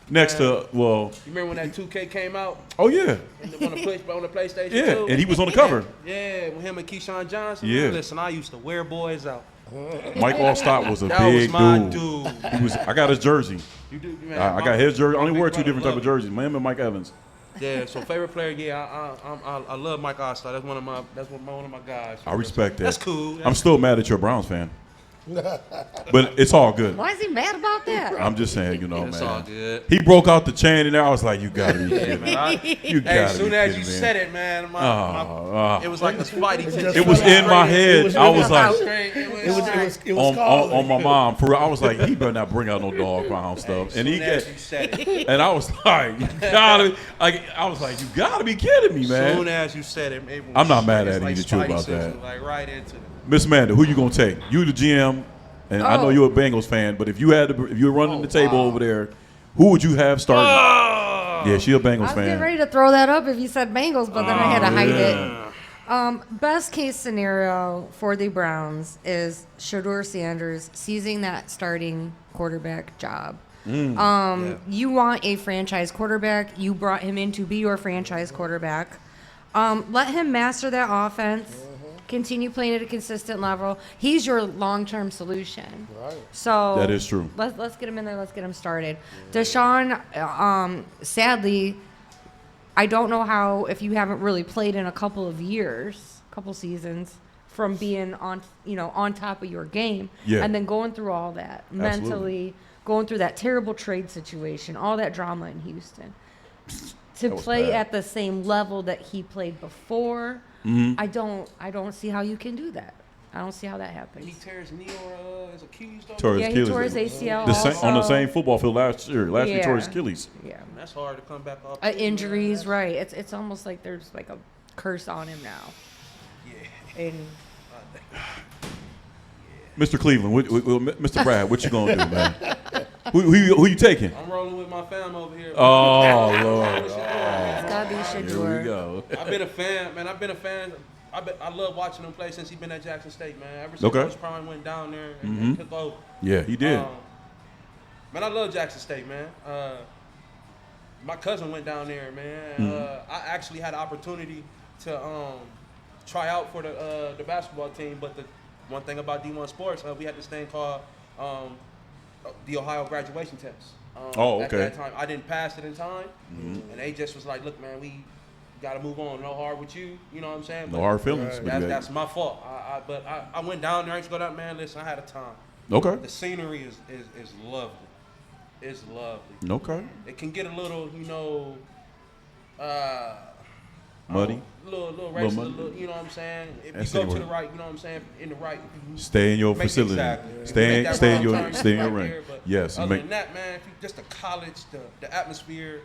[SPEAKER 3] Next to, well,
[SPEAKER 5] You remember when that 2K came out
[SPEAKER 3] oh, yeah.
[SPEAKER 5] on the PlayStation
[SPEAKER 3] Yeah,
[SPEAKER 5] 2?
[SPEAKER 3] and he was on the cover.
[SPEAKER 5] Yeah, with him and Keyshawn Johnson.
[SPEAKER 3] Yeah.
[SPEAKER 5] Man, listen, I used to wear boys out.
[SPEAKER 3] Mike Allstott was a
[SPEAKER 5] That was
[SPEAKER 3] big
[SPEAKER 5] my
[SPEAKER 3] dude.
[SPEAKER 5] dude.
[SPEAKER 3] He was. I got his jersey.
[SPEAKER 5] You do, man.
[SPEAKER 3] I got his jersey. I only
[SPEAKER 5] my
[SPEAKER 3] wear
[SPEAKER 5] big
[SPEAKER 3] two different type
[SPEAKER 5] brother
[SPEAKER 3] of
[SPEAKER 5] love
[SPEAKER 3] jerseys. Him and Mike Evans.
[SPEAKER 5] it. Yeah, so favorite player, I love Mike Ostoff. That's one of my guys.
[SPEAKER 3] I respect that.
[SPEAKER 5] That's cool.
[SPEAKER 3] I'm still mad that you're a Browns fan. But it's all good.
[SPEAKER 2] Why is he mad about that?
[SPEAKER 3] I'm just saying, man.
[SPEAKER 5] It's all good.
[SPEAKER 3] He broke out the chain, and I was like, "You gotta be kidding me!
[SPEAKER 5] Man,
[SPEAKER 3] You
[SPEAKER 5] hey,
[SPEAKER 3] gotta
[SPEAKER 5] as
[SPEAKER 3] be
[SPEAKER 5] soon as
[SPEAKER 3] kidding
[SPEAKER 5] you
[SPEAKER 3] me!"
[SPEAKER 5] said it, man, it was like this fighting.
[SPEAKER 3] It was in my head. I was like,
[SPEAKER 4] It was called.
[SPEAKER 3] on my mom. For real, I was like, he better not bring out no dog pound stuff. And he
[SPEAKER 5] as
[SPEAKER 3] get,
[SPEAKER 5] you said it.
[SPEAKER 3] and I was like, you gotta, I was like, you gotta be kidding me, man.
[SPEAKER 5] Soon as you said it,
[SPEAKER 3] I'm not mad
[SPEAKER 5] it's
[SPEAKER 3] at
[SPEAKER 5] like
[SPEAKER 3] either two
[SPEAKER 5] Spidey
[SPEAKER 3] about
[SPEAKER 5] senses,
[SPEAKER 3] that.
[SPEAKER 5] Like right into it.
[SPEAKER 3] Miss Amanda, who you gonna take? You the GM, and I know
[SPEAKER 2] Oh.
[SPEAKER 3] you're a Bengals fan, but if you were running the table over there, who would you have starting? Yeah, she a Bengals
[SPEAKER 2] I was
[SPEAKER 3] fan.
[SPEAKER 2] getting ready to throw that up if you said Bengals, but then I had to hide it. Best case scenario for the Browns is Shador Sanders seizing that starting quarterback job. You want a franchise quarterback. You brought him in to be your franchise quarterback. Let him master that offense. Continue playing at a consistent level. He's your long-term solution.
[SPEAKER 4] Right.
[SPEAKER 2] So
[SPEAKER 3] That is true.
[SPEAKER 2] Let's get him in there. Let's get him started. Deshaun, sadly, I don't know how, if you haven't really played in a couple of years, couple seasons, from being on top of your game,
[SPEAKER 3] Yeah.
[SPEAKER 2] and then going through all that mentally, going through that terrible trade situation, all that drama in Houston, to
[SPEAKER 3] That was
[SPEAKER 2] play
[SPEAKER 3] bad.
[SPEAKER 2] at the same level that he played before.
[SPEAKER 3] Mm-hmm.
[SPEAKER 2] I don't see how you can do that. I don't see how that
[SPEAKER 5] And he
[SPEAKER 2] happens.
[SPEAKER 5] tears knee or his Achilles. Though?
[SPEAKER 3] Tore his
[SPEAKER 2] Yeah, he
[SPEAKER 3] Achilles.
[SPEAKER 2] tore his ACL
[SPEAKER 3] On the
[SPEAKER 2] also.
[SPEAKER 3] same football field last year. Last year he tore his
[SPEAKER 2] Yeah.
[SPEAKER 3] Achilles.
[SPEAKER 2] Yeah.
[SPEAKER 5] That's hard to come back off.
[SPEAKER 2] Injuries, right. It's almost like there's like a curse on him now.
[SPEAKER 5] Yeah.
[SPEAKER 2] And
[SPEAKER 3] Mr. Cleveland, Mr. Brad, what you gonna do, man? Who you taking?
[SPEAKER 5] I'm rolling with my fam over here.
[SPEAKER 3] Oh Lord.
[SPEAKER 2] it's gotta be
[SPEAKER 3] Here
[SPEAKER 2] Shador.
[SPEAKER 3] we go.
[SPEAKER 5] I've been a fan, man. I love watching him play since he's been at Jackson State, man. Ever since
[SPEAKER 3] Okay.
[SPEAKER 5] Coach Prime went down there and took over.
[SPEAKER 3] Yeah, he did.
[SPEAKER 5] Man, I love Jackson State, man. My cousin went down there, man. I actually had the opportunity to try out for the basketball team, but the one thing about D1 sports, we had this thing called the Ohio graduation test.
[SPEAKER 3] Oh,
[SPEAKER 5] At
[SPEAKER 3] okay.
[SPEAKER 5] that time, I didn't pass it in time, and they just was like, "Look, man, we got to move on. No hard with you. You know what I'm saying?
[SPEAKER 3] No
[SPEAKER 5] But
[SPEAKER 3] hard feelings. but
[SPEAKER 5] That's my fault. But I went down there. I used to go down, man. Listen, I had a time.
[SPEAKER 3] Okay.
[SPEAKER 5] The scenery is lovely. It's lovely.
[SPEAKER 3] Okay.
[SPEAKER 5] It can get a little,
[SPEAKER 3] Muddy.
[SPEAKER 5] little
[SPEAKER 3] Little
[SPEAKER 5] racist,
[SPEAKER 3] muddy.
[SPEAKER 5] you know what I'm saying? If
[SPEAKER 3] That's
[SPEAKER 5] you go
[SPEAKER 3] the
[SPEAKER 5] to the
[SPEAKER 3] word.
[SPEAKER 5] right, you know what I'm saying? In the right.
[SPEAKER 3] Stay in your
[SPEAKER 5] Make-
[SPEAKER 3] facility.
[SPEAKER 5] exactly.
[SPEAKER 3] Stay
[SPEAKER 5] Make that
[SPEAKER 3] in
[SPEAKER 5] wrong
[SPEAKER 3] your
[SPEAKER 5] turn,
[SPEAKER 3] stay in your
[SPEAKER 5] right
[SPEAKER 3] ring.
[SPEAKER 5] there, but
[SPEAKER 3] Yes. you
[SPEAKER 5] Other
[SPEAKER 3] make-
[SPEAKER 5] than that, man, if you, just the college, the atmosphere.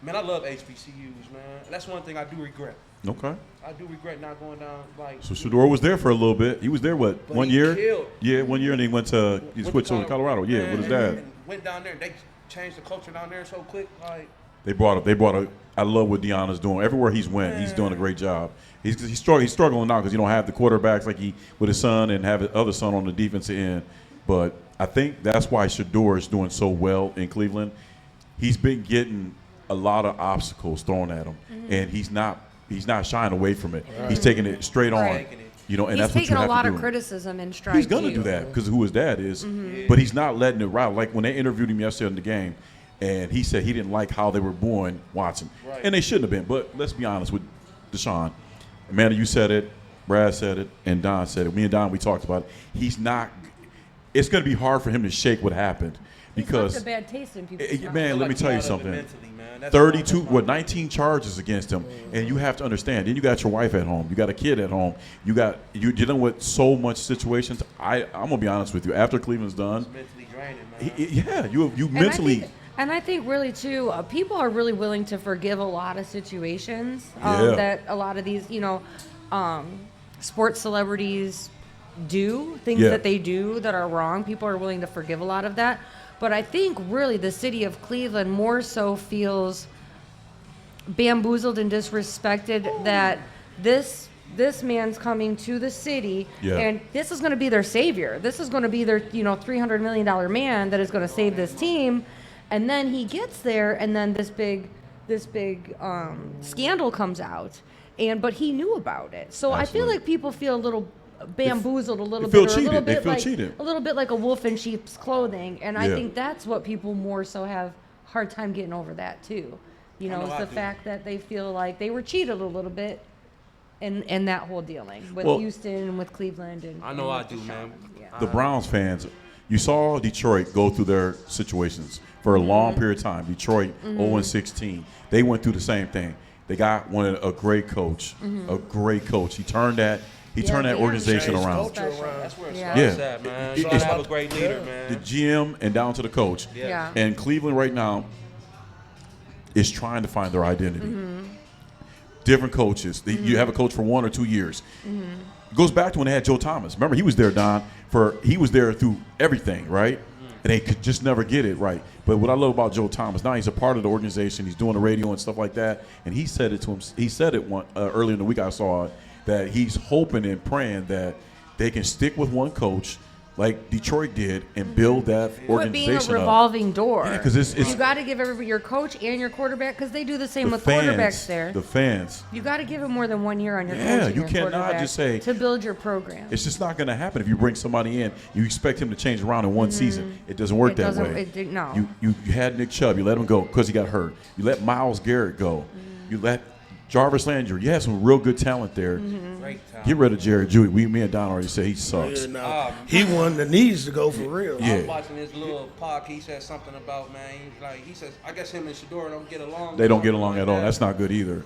[SPEAKER 5] Man, I love HBCUs, man. That's one thing I do regret.
[SPEAKER 3] Okay.
[SPEAKER 5] I do regret not going down like.
[SPEAKER 3] So Shador was there for a little bit. He was there what?
[SPEAKER 5] But
[SPEAKER 3] 1
[SPEAKER 5] he
[SPEAKER 3] year?
[SPEAKER 5] killed.
[SPEAKER 3] Yeah, 1 year, and he he switched to Colorado. Yeah,
[SPEAKER 5] Man,
[SPEAKER 3] with his
[SPEAKER 5] and-
[SPEAKER 3] dad.
[SPEAKER 5] and went down there. They changed the culture down there so quick. Like,
[SPEAKER 3] They brought a. I love what Deanna's doing. Everywhere he's went, he's doing a great job. He's struggling now because you don't have the quarterbacks like he with his son and have his other son on the defensive end. But I think that's why Shador is doing so well in Cleveland. He's been getting a lot of obstacles thrown at him, and he's not shying away from it. He's taking it straight on.
[SPEAKER 5] Taking it.
[SPEAKER 3] You know, and
[SPEAKER 2] he's
[SPEAKER 3] that's what you
[SPEAKER 2] taking a
[SPEAKER 3] have
[SPEAKER 2] lot
[SPEAKER 3] to
[SPEAKER 2] of
[SPEAKER 3] do.
[SPEAKER 2] criticism in stride.
[SPEAKER 3] He's gonna
[SPEAKER 2] too.
[SPEAKER 3] do that because of who his dad is, but he's not letting it ride. Like when they interviewed him yesterday in the game, and he said he didn't like how they were booing Watson,
[SPEAKER 5] Right.
[SPEAKER 3] and they shouldn't have been. But let's be honest with Deshaun. Amanda, you said it, Brad said it, and Don said it. Me and Don, we talked about it. He's not. It's going to be hard for him to shake what happened
[SPEAKER 2] He's
[SPEAKER 3] because,
[SPEAKER 2] left a bad taste in people's mouth.
[SPEAKER 3] man, let me
[SPEAKER 5] like
[SPEAKER 3] tell you
[SPEAKER 5] out of it
[SPEAKER 3] something.
[SPEAKER 5] mentally, man. That's
[SPEAKER 3] 32,
[SPEAKER 5] my-
[SPEAKER 3] 19 charges against him, and you have to understand. Then you got your wife at home, you got a kid at home, you're dealing with so much situations. I'm gonna be honest with you. After Cleveland's done,
[SPEAKER 5] It's mentally draining, man.
[SPEAKER 3] yeah, you mentally.
[SPEAKER 2] And I think really too, people are really willing to forgive a lot of situations
[SPEAKER 3] Yeah.
[SPEAKER 2] that a lot of these, sports celebrities do, things
[SPEAKER 3] Yeah.
[SPEAKER 2] that they do that are wrong. People are willing to forgive a lot of that. But I think really the city of Cleveland more so feels bamboozled and disrespected that this man's coming to the city,
[SPEAKER 3] Yeah.
[SPEAKER 2] and this is going to be their savior. This is going to be their $300 million man that is going to save this team. And then he gets there, and then this big scandal comes out, but he knew about it. So I feel
[SPEAKER 3] Absolutely.
[SPEAKER 2] like people feel a little bamboozled, a little
[SPEAKER 3] they feel
[SPEAKER 2] bit, or a little
[SPEAKER 3] cheated. They
[SPEAKER 2] bit
[SPEAKER 3] feel
[SPEAKER 2] like
[SPEAKER 3] cheated.
[SPEAKER 2] a little bit like a wolf in sheep's clothing. And I
[SPEAKER 3] Yeah.
[SPEAKER 2] think that's what people more so have hard time getting over that too.
[SPEAKER 5] I know
[SPEAKER 2] It's
[SPEAKER 5] I
[SPEAKER 2] the
[SPEAKER 5] do.
[SPEAKER 2] fact that they feel like they were cheated a little bit in that whole dealing with
[SPEAKER 3] Well-
[SPEAKER 2] Houston and with Cleveland. And
[SPEAKER 5] I know
[SPEAKER 2] and
[SPEAKER 5] I
[SPEAKER 2] with
[SPEAKER 5] do,
[SPEAKER 2] Deshaun.
[SPEAKER 5] man.
[SPEAKER 2] Yeah.
[SPEAKER 3] The Browns fans, you saw Detroit go through their situations for a long period of time. Detroit 0-16. They went through the same thing. They got a great coach, a great coach. He turned that
[SPEAKER 2] Yeah,
[SPEAKER 3] organization
[SPEAKER 4] changed
[SPEAKER 3] around.
[SPEAKER 4] culture around.
[SPEAKER 5] That's where it
[SPEAKER 2] Yeah.
[SPEAKER 5] starts
[SPEAKER 3] Yeah.
[SPEAKER 5] at, man.
[SPEAKER 3] It-
[SPEAKER 5] You gotta
[SPEAKER 3] it's
[SPEAKER 5] have a
[SPEAKER 4] about-
[SPEAKER 5] great leader,
[SPEAKER 3] The
[SPEAKER 5] man.
[SPEAKER 3] GM and down to the coach.
[SPEAKER 2] Yeah.
[SPEAKER 3] And Cleveland right now is trying to find their identity. Different coaches. You have a coach for 1 or 2 years. It goes back to when they had Joe Thomas. Remember, he was there, Don, he was there through everything, right? And they could just never get it right. But what I love about Joe Thomas, now he's a part of the organization. He's doing the radio and stuff like that. And he said it to him. He said it earlier in the week. I saw it, that he's hoping and praying that they can stick with one coach like Detroit did and build that
[SPEAKER 2] Quit being a
[SPEAKER 3] organization up.
[SPEAKER 2] revolving door.
[SPEAKER 3] Yeah, 'cause it's-
[SPEAKER 2] you got to give everybody your coach and your quarterback, because they do the same
[SPEAKER 3] The
[SPEAKER 2] with quarterbacks
[SPEAKER 3] fans,
[SPEAKER 2] there.
[SPEAKER 3] the fans.
[SPEAKER 2] You got to give them more than 1 year on your
[SPEAKER 3] Yeah,
[SPEAKER 2] coach and
[SPEAKER 3] you
[SPEAKER 2] your
[SPEAKER 3] cannot
[SPEAKER 2] quarterback
[SPEAKER 3] just say-
[SPEAKER 2] to build your program.
[SPEAKER 3] It's just not going to happen if you bring somebody in. You expect him to change around in one season. It doesn't work
[SPEAKER 2] Mm-hmm. It
[SPEAKER 3] that
[SPEAKER 2] doesn't-
[SPEAKER 3] way.
[SPEAKER 2] no.
[SPEAKER 3] You had Nick Chubb. You let him go because he got hurt. You let Myles Garrett go.
[SPEAKER 2] Mm-hmm.
[SPEAKER 3] You let Jarvis Landry. You had some real good talent there.
[SPEAKER 2] Mm-hmm.
[SPEAKER 5] Great time.
[SPEAKER 3] Get rid of Jerry Jeudy. Me and Don already said he sucks.
[SPEAKER 4] Yeah, no, he wanted the knees to go for real.
[SPEAKER 5] I
[SPEAKER 3] Yeah.
[SPEAKER 5] was watching his little podcast. He said something about, man, he says, I guess him and Shador don't get along.
[SPEAKER 3] They don't get along at all. That's not good either.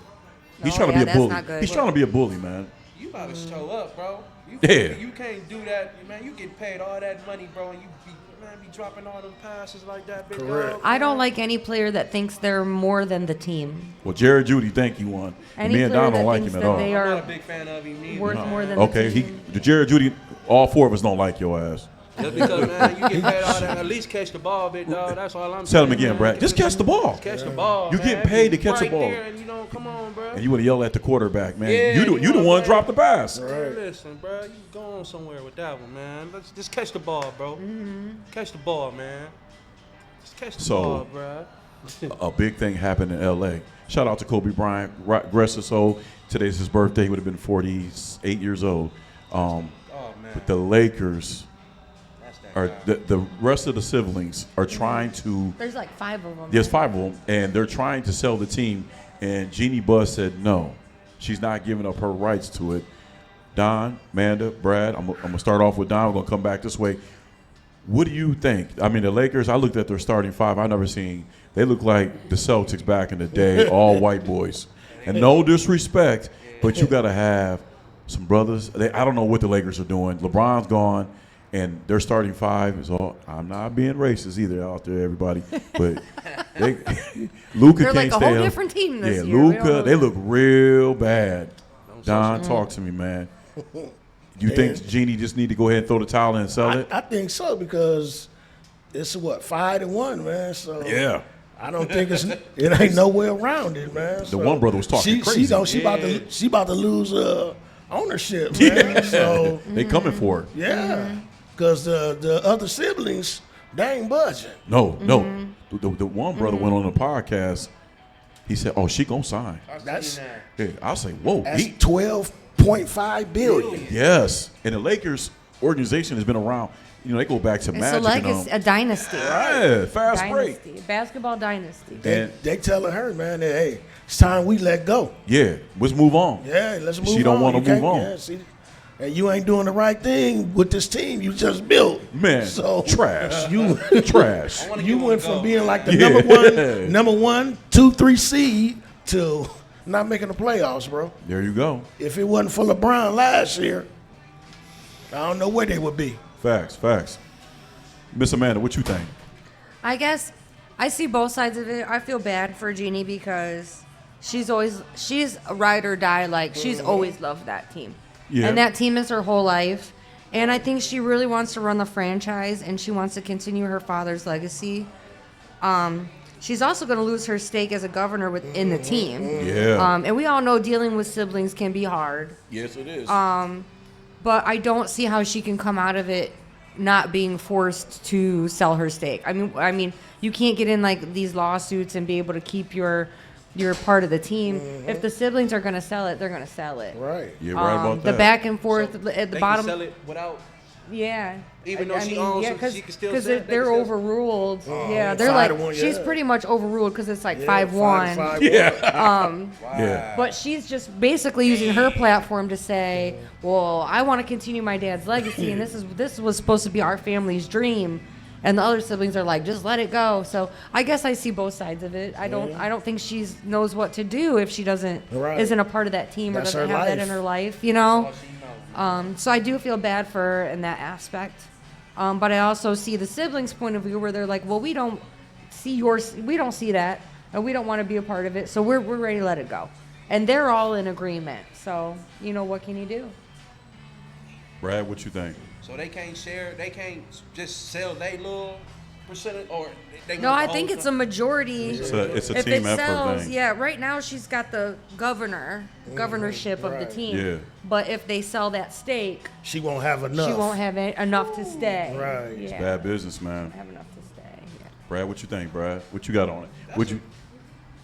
[SPEAKER 3] He's
[SPEAKER 2] No,
[SPEAKER 3] trying to
[SPEAKER 2] yeah,
[SPEAKER 3] be a
[SPEAKER 2] that's
[SPEAKER 3] bully.
[SPEAKER 2] not good.
[SPEAKER 3] He's trying to be a bully, man.
[SPEAKER 5] You gotta show up, bro.
[SPEAKER 3] Yeah.
[SPEAKER 5] You can't do that, man. You get paid all that money, bro, and you be dropping all them passes like that, big
[SPEAKER 4] Correct.
[SPEAKER 5] dog.
[SPEAKER 2] I don't like any player that thinks they're more than the team.
[SPEAKER 3] Well, Jared Judy think he won. And
[SPEAKER 2] Any
[SPEAKER 3] me and
[SPEAKER 2] player
[SPEAKER 3] Don don't
[SPEAKER 2] that
[SPEAKER 3] like
[SPEAKER 2] thinks
[SPEAKER 3] him at
[SPEAKER 2] that
[SPEAKER 3] all.
[SPEAKER 2] they
[SPEAKER 5] I'm
[SPEAKER 2] are
[SPEAKER 5] not a big fan of him either.
[SPEAKER 2] worth more than
[SPEAKER 3] Okay,
[SPEAKER 2] the team.
[SPEAKER 3] the Jared Judy, all four of us don't like your ass.
[SPEAKER 5] Just because, man, you get paid all that, at least catch the ball, big dog. That's all I'm saying.
[SPEAKER 3] Tell him again,
[SPEAKER 5] man.
[SPEAKER 3] Brad. Just catch the ball.
[SPEAKER 5] Catch the ball.
[SPEAKER 3] You
[SPEAKER 5] man.
[SPEAKER 3] get paid to catch the
[SPEAKER 5] Right
[SPEAKER 3] ball.
[SPEAKER 5] there, and come on, bro.
[SPEAKER 3] And you would have yelled at the quarterback, man.
[SPEAKER 5] Yeah,
[SPEAKER 3] you the one
[SPEAKER 5] man.
[SPEAKER 3] dropped the pass.
[SPEAKER 5] Listen, bro, you going somewhere with that one, man. Let's just catch the ball, bro. Catch the ball, man. Just catch the ball, bro.
[SPEAKER 3] A big thing happened in L.A. Shout out to Kobe Bryant. Rest his soul. Today's his birthday. He would have been 48 years old.
[SPEAKER 5] Oh, man.
[SPEAKER 3] But the Lakers
[SPEAKER 5] That's that
[SPEAKER 3] are
[SPEAKER 5] guy.
[SPEAKER 3] the rest of the siblings are trying to.
[SPEAKER 2] There's like 5 of them.
[SPEAKER 3] There's 5 of them, and they're trying to sell the team. And Jeannie Buss said no, she's not giving up her rights to it. Don, Amanda, Brad, I'm gonna start off with Don. We're gonna come back this way. What do you think? I mean, the Lakers. I looked at their starting 5. I've never seen. They look like the Celtics back in the day, all white boys. And no disrespect, but you gotta have some brothers. I don't know what the Lakers are doing. LeBron's gone. And their starting 5 is all. I'm not being racist either out there, everybody. But Luka
[SPEAKER 2] They're
[SPEAKER 3] can't
[SPEAKER 2] like a
[SPEAKER 3] stay
[SPEAKER 2] whole
[SPEAKER 3] up.
[SPEAKER 2] different team this
[SPEAKER 3] yeah,
[SPEAKER 2] year. We don't
[SPEAKER 3] Luka,
[SPEAKER 2] know
[SPEAKER 3] they
[SPEAKER 2] that.
[SPEAKER 3] look real bad. Don, talk to me, man. You think Jeannie just need to go ahead and throw the towel in and sell it?
[SPEAKER 4] I think so because it's 5-1, man. So
[SPEAKER 3] Yeah.
[SPEAKER 4] I don't think it ain't no way around it, man.
[SPEAKER 3] The one brother was talking crazy.
[SPEAKER 4] She about to lose ownership, man.
[SPEAKER 3] Yeah.
[SPEAKER 4] So
[SPEAKER 3] They coming for her.
[SPEAKER 4] yeah, because the other siblings they ain't budging.
[SPEAKER 3] No. The one brother went on the podcast. He said, "Oh, she gonna sign."
[SPEAKER 4] That's
[SPEAKER 3] Yeah, I say, "Whoa."
[SPEAKER 4] that's 12.5 billion.
[SPEAKER 3] Yes, and the Lakers organization has been around. You know, they go back to
[SPEAKER 2] It's
[SPEAKER 3] Magic.
[SPEAKER 2] a legacy, a dynasty.
[SPEAKER 3] Yeah, fast break.
[SPEAKER 2] Dynasty. Basketball dynasty.
[SPEAKER 4] They telling her, man, that hey, it's time we let go.
[SPEAKER 3] Yeah, let's move on.
[SPEAKER 4] Yeah, let's move on.
[SPEAKER 3] She don't wanna
[SPEAKER 4] You can't-
[SPEAKER 3] move on.
[SPEAKER 4] Yeah, see, and you ain't doing the right thing with this team you just built.
[SPEAKER 3] Man,
[SPEAKER 4] so
[SPEAKER 3] trash.
[SPEAKER 4] You
[SPEAKER 3] Trash.
[SPEAKER 4] you went from being like the
[SPEAKER 3] Yeah.
[SPEAKER 4] number one, 2, 3 seed to not making the playoffs, bro.
[SPEAKER 3] There you go.
[SPEAKER 4] If it wasn't for LeBron last year, I don't know where they would be.
[SPEAKER 3] Facts. Miss Amanda, what you think?
[SPEAKER 2] I guess I see both sides of it. I feel bad for Jeannie because she's a ride or die. Like she's always loved that team.
[SPEAKER 3] Yeah.
[SPEAKER 2] And that team is her whole life. And I think she really wants to run the franchise and she wants to continue her father's legacy. She's also going to lose her stake as a governor within the team.
[SPEAKER 3] Yeah.
[SPEAKER 2] And we all know dealing with siblings can be hard.
[SPEAKER 3] Yes, it is.
[SPEAKER 2] But I don't see how she can come out of it not being forced to sell her stake. I mean, you can't get in like these lawsuits and be able to keep your part of the team. If the siblings are going to sell it, they're going to sell it.
[SPEAKER 4] Right.
[SPEAKER 3] You're right about
[SPEAKER 2] The
[SPEAKER 3] that.
[SPEAKER 2] back and forth at the
[SPEAKER 5] They
[SPEAKER 2] bottom.
[SPEAKER 5] can sell it without.
[SPEAKER 2] Yeah.
[SPEAKER 5] Even though she owns it, she can still
[SPEAKER 2] because
[SPEAKER 5] sell it. They
[SPEAKER 2] they're
[SPEAKER 5] can still-
[SPEAKER 2] overruled.
[SPEAKER 4] Oh,
[SPEAKER 2] Yeah, they're like
[SPEAKER 4] 5-1,
[SPEAKER 2] she's
[SPEAKER 4] yeah.
[SPEAKER 2] pretty much overruled because it's like
[SPEAKER 4] Yeah,
[SPEAKER 2] 5-1.
[SPEAKER 4] 5-1.
[SPEAKER 3] Yeah.
[SPEAKER 2] But she's just basically using her platform to say, "Well, I want to continue my dad's legacy, and this was supposed to be our family's dream." And the other siblings are like, "Just let it go." So I guess I see both sides of it. I don't think she knows what to do if she
[SPEAKER 4] Right.
[SPEAKER 2] isn't a part of that team
[SPEAKER 4] That's
[SPEAKER 2] or doesn't
[SPEAKER 4] her
[SPEAKER 2] have that
[SPEAKER 4] life.
[SPEAKER 2] in her life, you know. So I do feel bad for her in that aspect. But I also see the siblings' point of view where they're like, "Well, we don't see that, and we don't want to be a part of it, so we're ready to let it go." And they're all in agreement. So, what can you do?
[SPEAKER 3] Brad, what you think?
[SPEAKER 5] So they can't share. They can't just sell their little percentage, or they.
[SPEAKER 2] No,
[SPEAKER 5] want
[SPEAKER 2] I
[SPEAKER 5] the
[SPEAKER 2] think
[SPEAKER 5] whole
[SPEAKER 2] it's a majority.
[SPEAKER 3] It's a
[SPEAKER 2] If
[SPEAKER 3] team
[SPEAKER 2] it
[SPEAKER 3] effort
[SPEAKER 2] sells,
[SPEAKER 3] thing.
[SPEAKER 2] yeah, right now she's got the governorship of the
[SPEAKER 4] right.
[SPEAKER 2] team.
[SPEAKER 3] Yeah.
[SPEAKER 2] But if they sell that stake,
[SPEAKER 4] She won't have enough.
[SPEAKER 2] she won't have enough to stay.
[SPEAKER 4] Right.
[SPEAKER 2] Yeah.
[SPEAKER 3] Bad business, man.
[SPEAKER 2] Have enough to stay. Yeah.
[SPEAKER 3] Brad, what you think, Brad? What you got on it? Would you?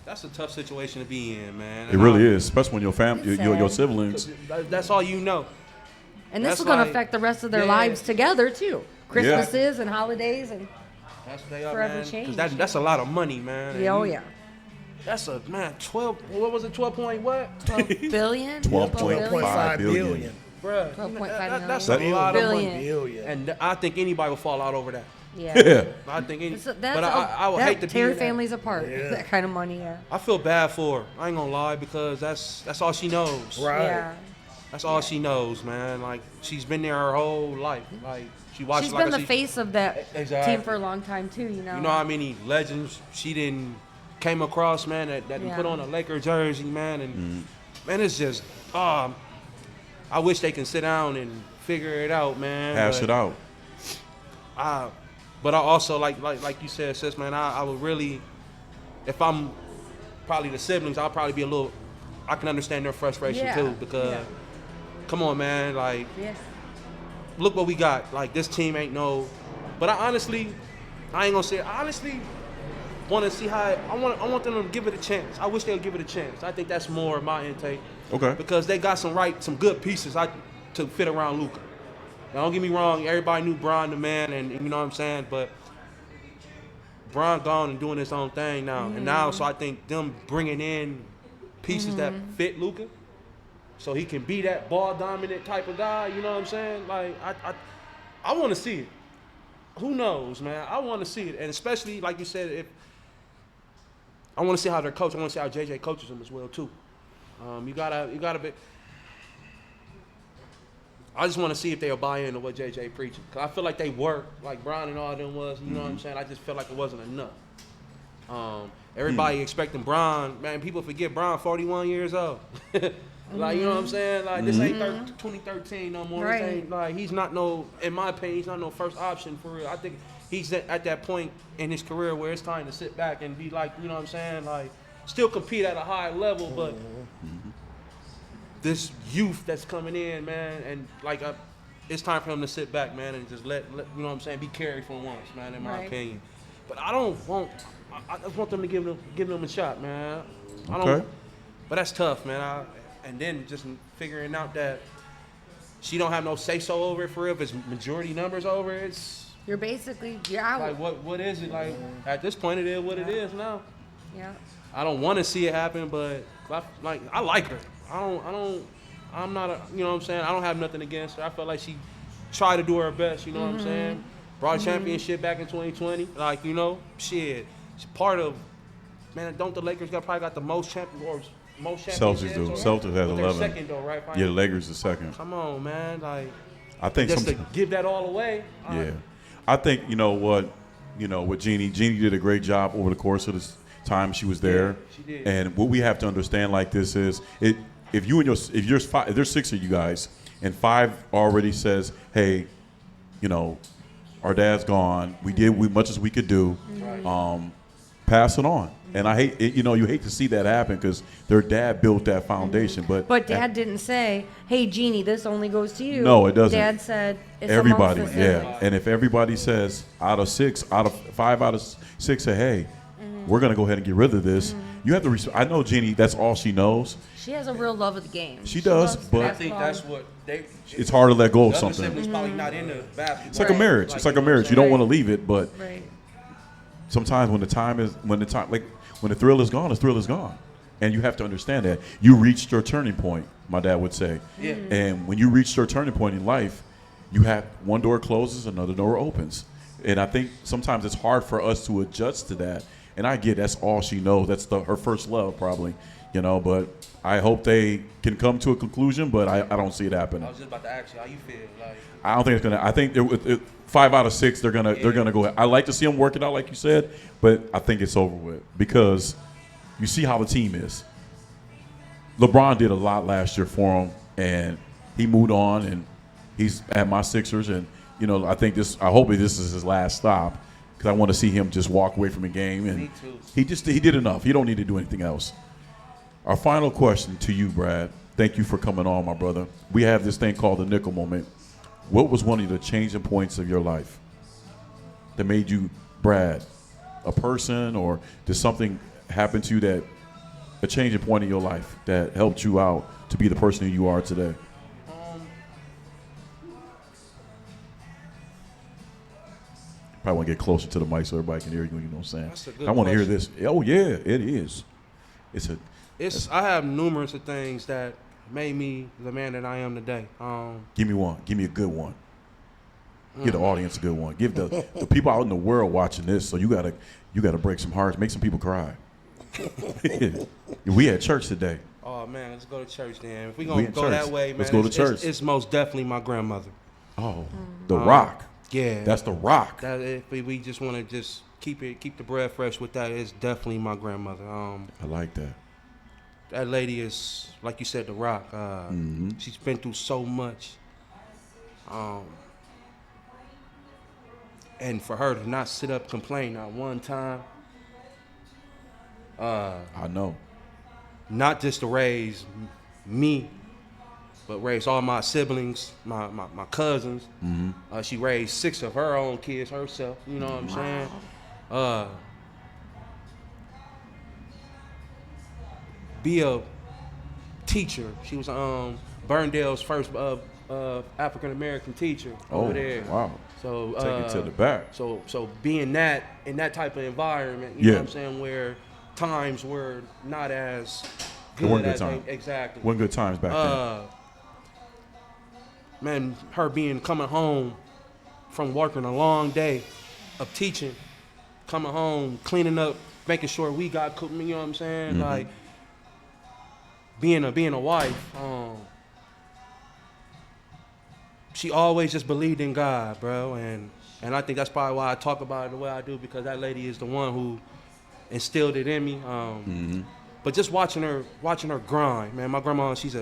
[SPEAKER 5] That's a tough situation to be in, man.
[SPEAKER 3] It really is, especially when your family,
[SPEAKER 2] It's
[SPEAKER 3] your
[SPEAKER 2] sad.
[SPEAKER 3] siblings.
[SPEAKER 5] That's all you know.
[SPEAKER 2] And this
[SPEAKER 5] That's
[SPEAKER 2] is going to
[SPEAKER 5] like-
[SPEAKER 2] affect the rest of their
[SPEAKER 5] yeah.
[SPEAKER 2] lives together too. Christmases and holidays and
[SPEAKER 5] That's what they are,
[SPEAKER 2] Forever
[SPEAKER 5] man. 'Cause
[SPEAKER 2] change,
[SPEAKER 5] that's a lot of money, man. And
[SPEAKER 2] yeah, oh
[SPEAKER 5] you-
[SPEAKER 2] yeah,
[SPEAKER 5] That's a man. 12. What was it? 12 point what?
[SPEAKER 2] 12 billion,
[SPEAKER 3] 12.5 billion.
[SPEAKER 4] billion.
[SPEAKER 5] Bruh,
[SPEAKER 2] 12.5
[SPEAKER 5] that's
[SPEAKER 2] million.
[SPEAKER 5] a lot of
[SPEAKER 2] Billion.
[SPEAKER 5] money.
[SPEAKER 4] Billion.
[SPEAKER 5] And I think anybody will fall out over that.
[SPEAKER 2] Yeah.
[SPEAKER 3] Yeah.
[SPEAKER 5] I think any,
[SPEAKER 2] That's
[SPEAKER 5] but I would
[SPEAKER 2] that
[SPEAKER 5] hate to be
[SPEAKER 2] tear
[SPEAKER 5] in that.
[SPEAKER 2] families apart.
[SPEAKER 4] Yeah.
[SPEAKER 2] That kind of money, yeah.
[SPEAKER 5] I feel bad for her. I ain't gonna lie because that's all she knows.
[SPEAKER 4] Right.
[SPEAKER 2] Yeah.
[SPEAKER 5] That's all she knows, man. Like, she's been there her whole life. Like, she watched.
[SPEAKER 2] She's
[SPEAKER 5] like
[SPEAKER 2] been
[SPEAKER 5] I
[SPEAKER 2] the
[SPEAKER 5] said,
[SPEAKER 2] face of that
[SPEAKER 5] Exactly.
[SPEAKER 2] team for a long time too. You know.
[SPEAKER 5] You know how many legends she didn't came across, man, that
[SPEAKER 2] Yeah.
[SPEAKER 5] put on a Laker jersey, man, and man, it's just, I wish they can sit down and figure it out, man.
[SPEAKER 3] Hash it out.
[SPEAKER 5] But I also like you said, sis, man, I would really, if I'm probably the siblings, I'll probably be a little. I can understand their frustration
[SPEAKER 2] Yeah.
[SPEAKER 5] too, because come on, man, like.
[SPEAKER 2] Yeah.
[SPEAKER 5] Look what we got. Like, this team ain't no. But I ain't gonna say it. I honestly want to see how. I want them to give it a chance. I wish they would give it a chance. I think that's more of my intake.
[SPEAKER 3] Okay.
[SPEAKER 5] Because they got some good pieces to fit around Luka. Now, don't get me wrong. Everybody knew Bron the man, and you know what I'm saying. But Bron gone and doing his own thing now, and now so I think them bringing in pieces that fit Luka. So he can be that ball dominant type of guy, you know what I'm saying? Like I want to see it. Who knows, man? I want to see it, and especially like you said, if I want to see how they're coached. I want to see how JJ coaches them as well too. You gotta be. I just want to see if they'll buy into what JJ preaching. Cause I feel like they were, like Bron and all of them was. You know what I'm saying? I just feel like it wasn't enough. Everybody expecting Bron. Man, people forget Bron 41 years old. Like, you know what I'm saying? Like, this ain't 2013 no more.
[SPEAKER 2] Right.
[SPEAKER 5] This ain't, like, he's not no, in my opinion, he's not no first option for real. I think he's at that point in his career where it's time to sit back and be like, you know what I'm saying? Like, still compete at a high level, but this youth that's coming in, man, and like, it's time for him to sit back, man, and just let you know what I'm saying, be carried for once, man, in my opinion. But I just want them to give them a shot, man.
[SPEAKER 3] Okay.
[SPEAKER 5] But that's tough, man. And then just figuring out that she don't have no say-so over it for real. If it's majority numbers over it,
[SPEAKER 2] You're out.
[SPEAKER 5] like, what is it? Like, at this point, it is what it is now.
[SPEAKER 2] Yeah.
[SPEAKER 5] I don't want to see it happen, but I like her. I'm not a, you know what I'm saying? I don't have nothing against her. I felt like she tried to do her best, you know what I'm saying? Brought a championship back in 2020. Like, you know, shit. She's part of, man, don't the Lakers probably got the most championships?
[SPEAKER 3] Celtics do. Celtics has
[SPEAKER 5] But they're
[SPEAKER 3] 11.
[SPEAKER 5] second though, right?
[SPEAKER 3] Yeah, the Lakers are second.
[SPEAKER 5] Come on, man. Like,
[SPEAKER 3] I think
[SPEAKER 5] just to give that all away.
[SPEAKER 3] Yeah. I think, you know what, with Jeannie did a great job over the course of this time she was there.
[SPEAKER 5] Yeah, she did.
[SPEAKER 3] And what we have to understand like this is if there's 6 of you guys and 5 already says, hey, our dad's gone. We did much as we could do. Pass it on. And I hate it, you hate to see that happen because their dad built that foundation. But
[SPEAKER 2] Dad didn't say, "Hey, Jeannie, this only goes to you."
[SPEAKER 3] No, it doesn't.
[SPEAKER 2] Dad said, "It's
[SPEAKER 3] everybody,
[SPEAKER 2] amongst the
[SPEAKER 3] yeah.
[SPEAKER 2] siblings."
[SPEAKER 3] And if everybody says 5 out of 6 say, hey, we're gonna go ahead and get rid of this, you have to. I know Jeannie. That's all she knows.
[SPEAKER 2] She has a real love of the game.
[SPEAKER 3] She does,
[SPEAKER 2] loves
[SPEAKER 3] but
[SPEAKER 5] I think
[SPEAKER 2] basketball.
[SPEAKER 5] that's what they.
[SPEAKER 3] It's hard to let go of
[SPEAKER 5] The other
[SPEAKER 3] something.
[SPEAKER 5] siblings probably not into basketball.
[SPEAKER 3] It's like a marriage. It's like a marriage. You don't want to leave it, but sometimes when the thrill is gone, the thrill is gone. And you have to understand that. You reached your turning point, my dad would say.
[SPEAKER 5] Yeah.
[SPEAKER 3] And when you reach your turning point in life, you have one door closes, another door opens. And I think sometimes it's hard for us to adjust to that. And I get that's all she knows. That's her first love probably, but I hope they can come to a conclusion, but I don't see it happening.
[SPEAKER 5] I was just about to ask you how you feel. Like,
[SPEAKER 3] I don't think it's gonna. I think 5 out of 6 they're gonna go ahead. I like to see them work it out like you said, but I think it's over with because you see how the team is. LeBron did a lot last year for him, and he moved on, and he's at my Sixers, and I think I hope this is his last stop because I want to see him just walk away from the game, and
[SPEAKER 5] Me too.
[SPEAKER 3] he did enough. He don't need to do anything else. Our final question to you, Brad. Thank you for coming on, my brother. We have this thing called the nickel moment. What was one of the changing points of your life that made you, Brad, a person, or did something happen to you that a changing point in your life that helped you out to be the person who you are today? Probably want to get closer to the mic so everybody can hear you. You know what I'm saying?
[SPEAKER 5] That's a good
[SPEAKER 3] I want to hear
[SPEAKER 5] question.
[SPEAKER 3] this. Oh yeah, it is.
[SPEAKER 5] I have numerous of things that made me the man that I am today.
[SPEAKER 3] Give me one. Give me a good one. Give the audience a good one. Give the people out in the world watching this. So you gotta break some hearts, make some people cry. We at church today.
[SPEAKER 5] Oh man, let's go to church then. If we
[SPEAKER 3] We
[SPEAKER 5] gonna
[SPEAKER 3] in
[SPEAKER 5] go
[SPEAKER 3] church.
[SPEAKER 5] that way, man,
[SPEAKER 3] Let's go to church.
[SPEAKER 5] It's most definitely my grandmother.
[SPEAKER 3] Oh, the Rock.
[SPEAKER 5] Yeah,
[SPEAKER 3] That's the Rock.
[SPEAKER 5] That if we just want to just keep the bread fresh with that, it's definitely my grandmother.
[SPEAKER 3] I like that.
[SPEAKER 5] That lady is, like you said, the Rock. She's been through so much. And for her to not sit up complain not one time.
[SPEAKER 3] I know.
[SPEAKER 5] Not just to raise me, but raise all my siblings, my cousins. She raised 6 of her own kids herself. You know what I'm saying? Be a teacher. She was Burndale's first African American teacher over there.
[SPEAKER 3] Wow.
[SPEAKER 5] So
[SPEAKER 3] Take it to the back.
[SPEAKER 5] So being that in that type of environment, you know what I'm saying, where times were not as
[SPEAKER 3] It wasn't
[SPEAKER 5] good
[SPEAKER 3] good
[SPEAKER 5] as
[SPEAKER 3] times.
[SPEAKER 5] exactly.
[SPEAKER 3] Wasn't good times back then.
[SPEAKER 5] Man, her coming home from working a long day of teaching, coming home, cleaning up, making sure we got cooking, you know what I'm saying? Like being a wife, she always just believed in God, bro, and I think that's probably why I talk about it the way I do, because that lady is the one who instilled it in me. But just watching her grind, man. My grandma, she's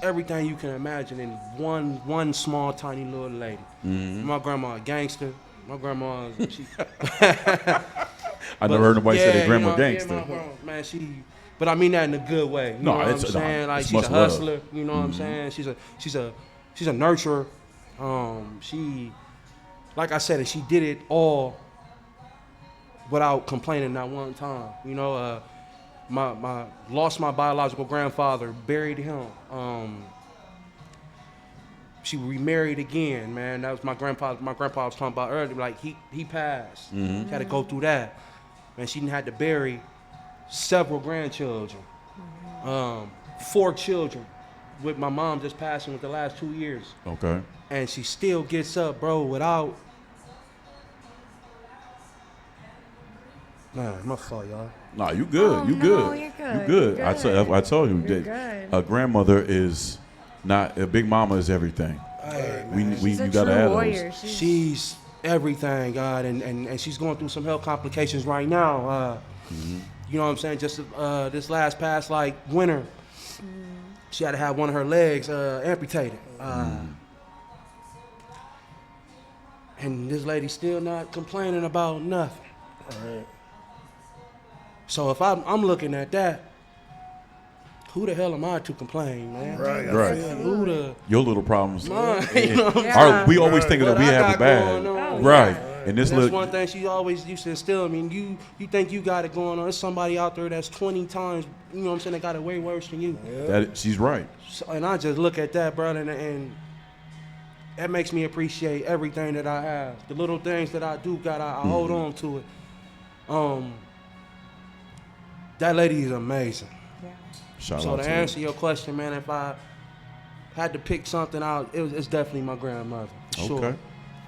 [SPEAKER 5] everything you can imagine in one small tiny little lady. My grandma a gangster. My grandma, she.
[SPEAKER 3] I never heard nobody say their grandma gangster.
[SPEAKER 5] Yeah, my grandma, man, but I mean that in a good way. You know what I'm saying? Like she's a hustler. You know what I'm saying? She's a nurturer. She, like I said, she did it all without complaining not one time. You know, lost my biological grandfather, buried him. She remarried again, man. That was my grandpa was talking about earlier. Like he passed. She had to go through that. Man, she had to bury several grandchildren, 4 children, with my mom just passing with the last 2 years.
[SPEAKER 3] Okay.
[SPEAKER 5] And she still gets up, bro, without. Man, my fault, y'all.
[SPEAKER 3] Nah, you good.
[SPEAKER 2] Oh,
[SPEAKER 3] you
[SPEAKER 2] no,
[SPEAKER 3] good.
[SPEAKER 2] you're good.
[SPEAKER 3] You good.
[SPEAKER 2] You're
[SPEAKER 3] I told you
[SPEAKER 2] You're
[SPEAKER 3] that
[SPEAKER 2] good.
[SPEAKER 3] a grandmother is not a big mama is everything.
[SPEAKER 5] Hey,
[SPEAKER 2] She's
[SPEAKER 3] you
[SPEAKER 2] a
[SPEAKER 3] gotta
[SPEAKER 2] true
[SPEAKER 3] add
[SPEAKER 2] warrior.
[SPEAKER 3] those.
[SPEAKER 5] she's everything, God, and she's going through some health complications right now. You know what I'm saying? Just this last past like winter, she had to have one of her legs amputated. And this lady's still not complaining about nothing.
[SPEAKER 4] Right.
[SPEAKER 5] So if I'm looking at that, who the hell am I to complain, man?
[SPEAKER 4] Right.
[SPEAKER 3] Right.
[SPEAKER 5] Who the
[SPEAKER 3] Your little problems.
[SPEAKER 5] mine? You know what I'm
[SPEAKER 2] Yeah.
[SPEAKER 3] We always think that
[SPEAKER 5] What
[SPEAKER 3] we
[SPEAKER 5] I
[SPEAKER 3] have it
[SPEAKER 5] got
[SPEAKER 3] bad.
[SPEAKER 5] going on.
[SPEAKER 3] Right. And this
[SPEAKER 5] That's
[SPEAKER 3] little
[SPEAKER 5] one thing she always used to instill. I mean, you think you got it going on. There's somebody out there that's 20 times, you know what I'm saying, that got it way worse than you.
[SPEAKER 3] she's right.
[SPEAKER 5] So, and I just look at that, brother, and that makes me appreciate everything that I have. The little things that I do got, I hold on to it. That lady is amazing.
[SPEAKER 3] Shout
[SPEAKER 5] So
[SPEAKER 3] out
[SPEAKER 5] to
[SPEAKER 3] to
[SPEAKER 5] answer your question, man, if I had to pick something out, it's definitely my grandmother. For sure.
[SPEAKER 3] Okay.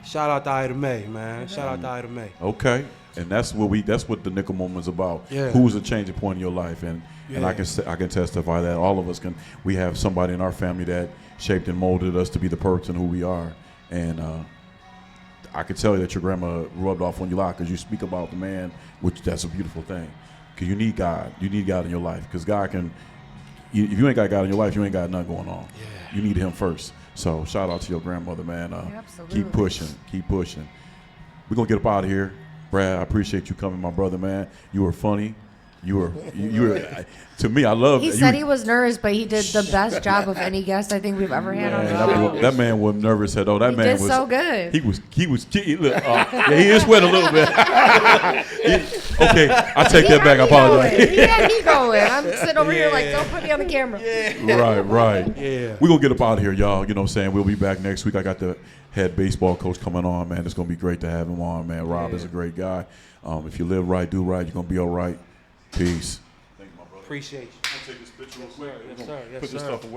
[SPEAKER 5] Shout out to Ida Mae, man. Shout out to Ida Mae.
[SPEAKER 3] Okay. And that's what the nickel moment's about.
[SPEAKER 5] Yeah.
[SPEAKER 3] Who's a changing point in your life? And I can testify that all of us we have somebody in our family that shaped and molded us to be the person who we are. And I can tell you that your grandma rubbed off on you a lot, because you speak about the man, which that's a beautiful thing. Because you need God. You need God in your life. Because God can, if you ain't got God in your life, you ain't got nothing going on. Yeah. You need Him first. So shout out to your grandmother, man.
[SPEAKER 2] Absolutely.
[SPEAKER 3] Keep pushing. Keep pushing. We're going to get up out of here. Brad, I appreciate you coming, my brother, man. You were funny. You were to me, I love
[SPEAKER 2] He said he was nervous, but he did the best job of any guest I think we've ever had on the show.
[SPEAKER 3] that man was nervous. Said, "Oh, that
[SPEAKER 2] He
[SPEAKER 3] man
[SPEAKER 2] did
[SPEAKER 3] was
[SPEAKER 2] so good.
[SPEAKER 3] He was. Yeah, he is sweating a little bit. Okay, I take that back. I apologize.
[SPEAKER 2] He had me going. I'm sitting over here like, don't put me on the camera.
[SPEAKER 3] Right.
[SPEAKER 5] Yeah.
[SPEAKER 3] We're going to get up out of here, y'all. You know what I'm saying? We'll be back next week. I got the head baseball coach coming on, man. It's going to be great to have him on, man. Rob is a great guy. If you live right, do right, you're going to be all right. Peace.
[SPEAKER 5] Appreciate you.
[SPEAKER 3] Take this picture real quick.
[SPEAKER 5] Yes, sir. Yes,
[SPEAKER 3] Put this
[SPEAKER 5] sir.
[SPEAKER 3] stuff away.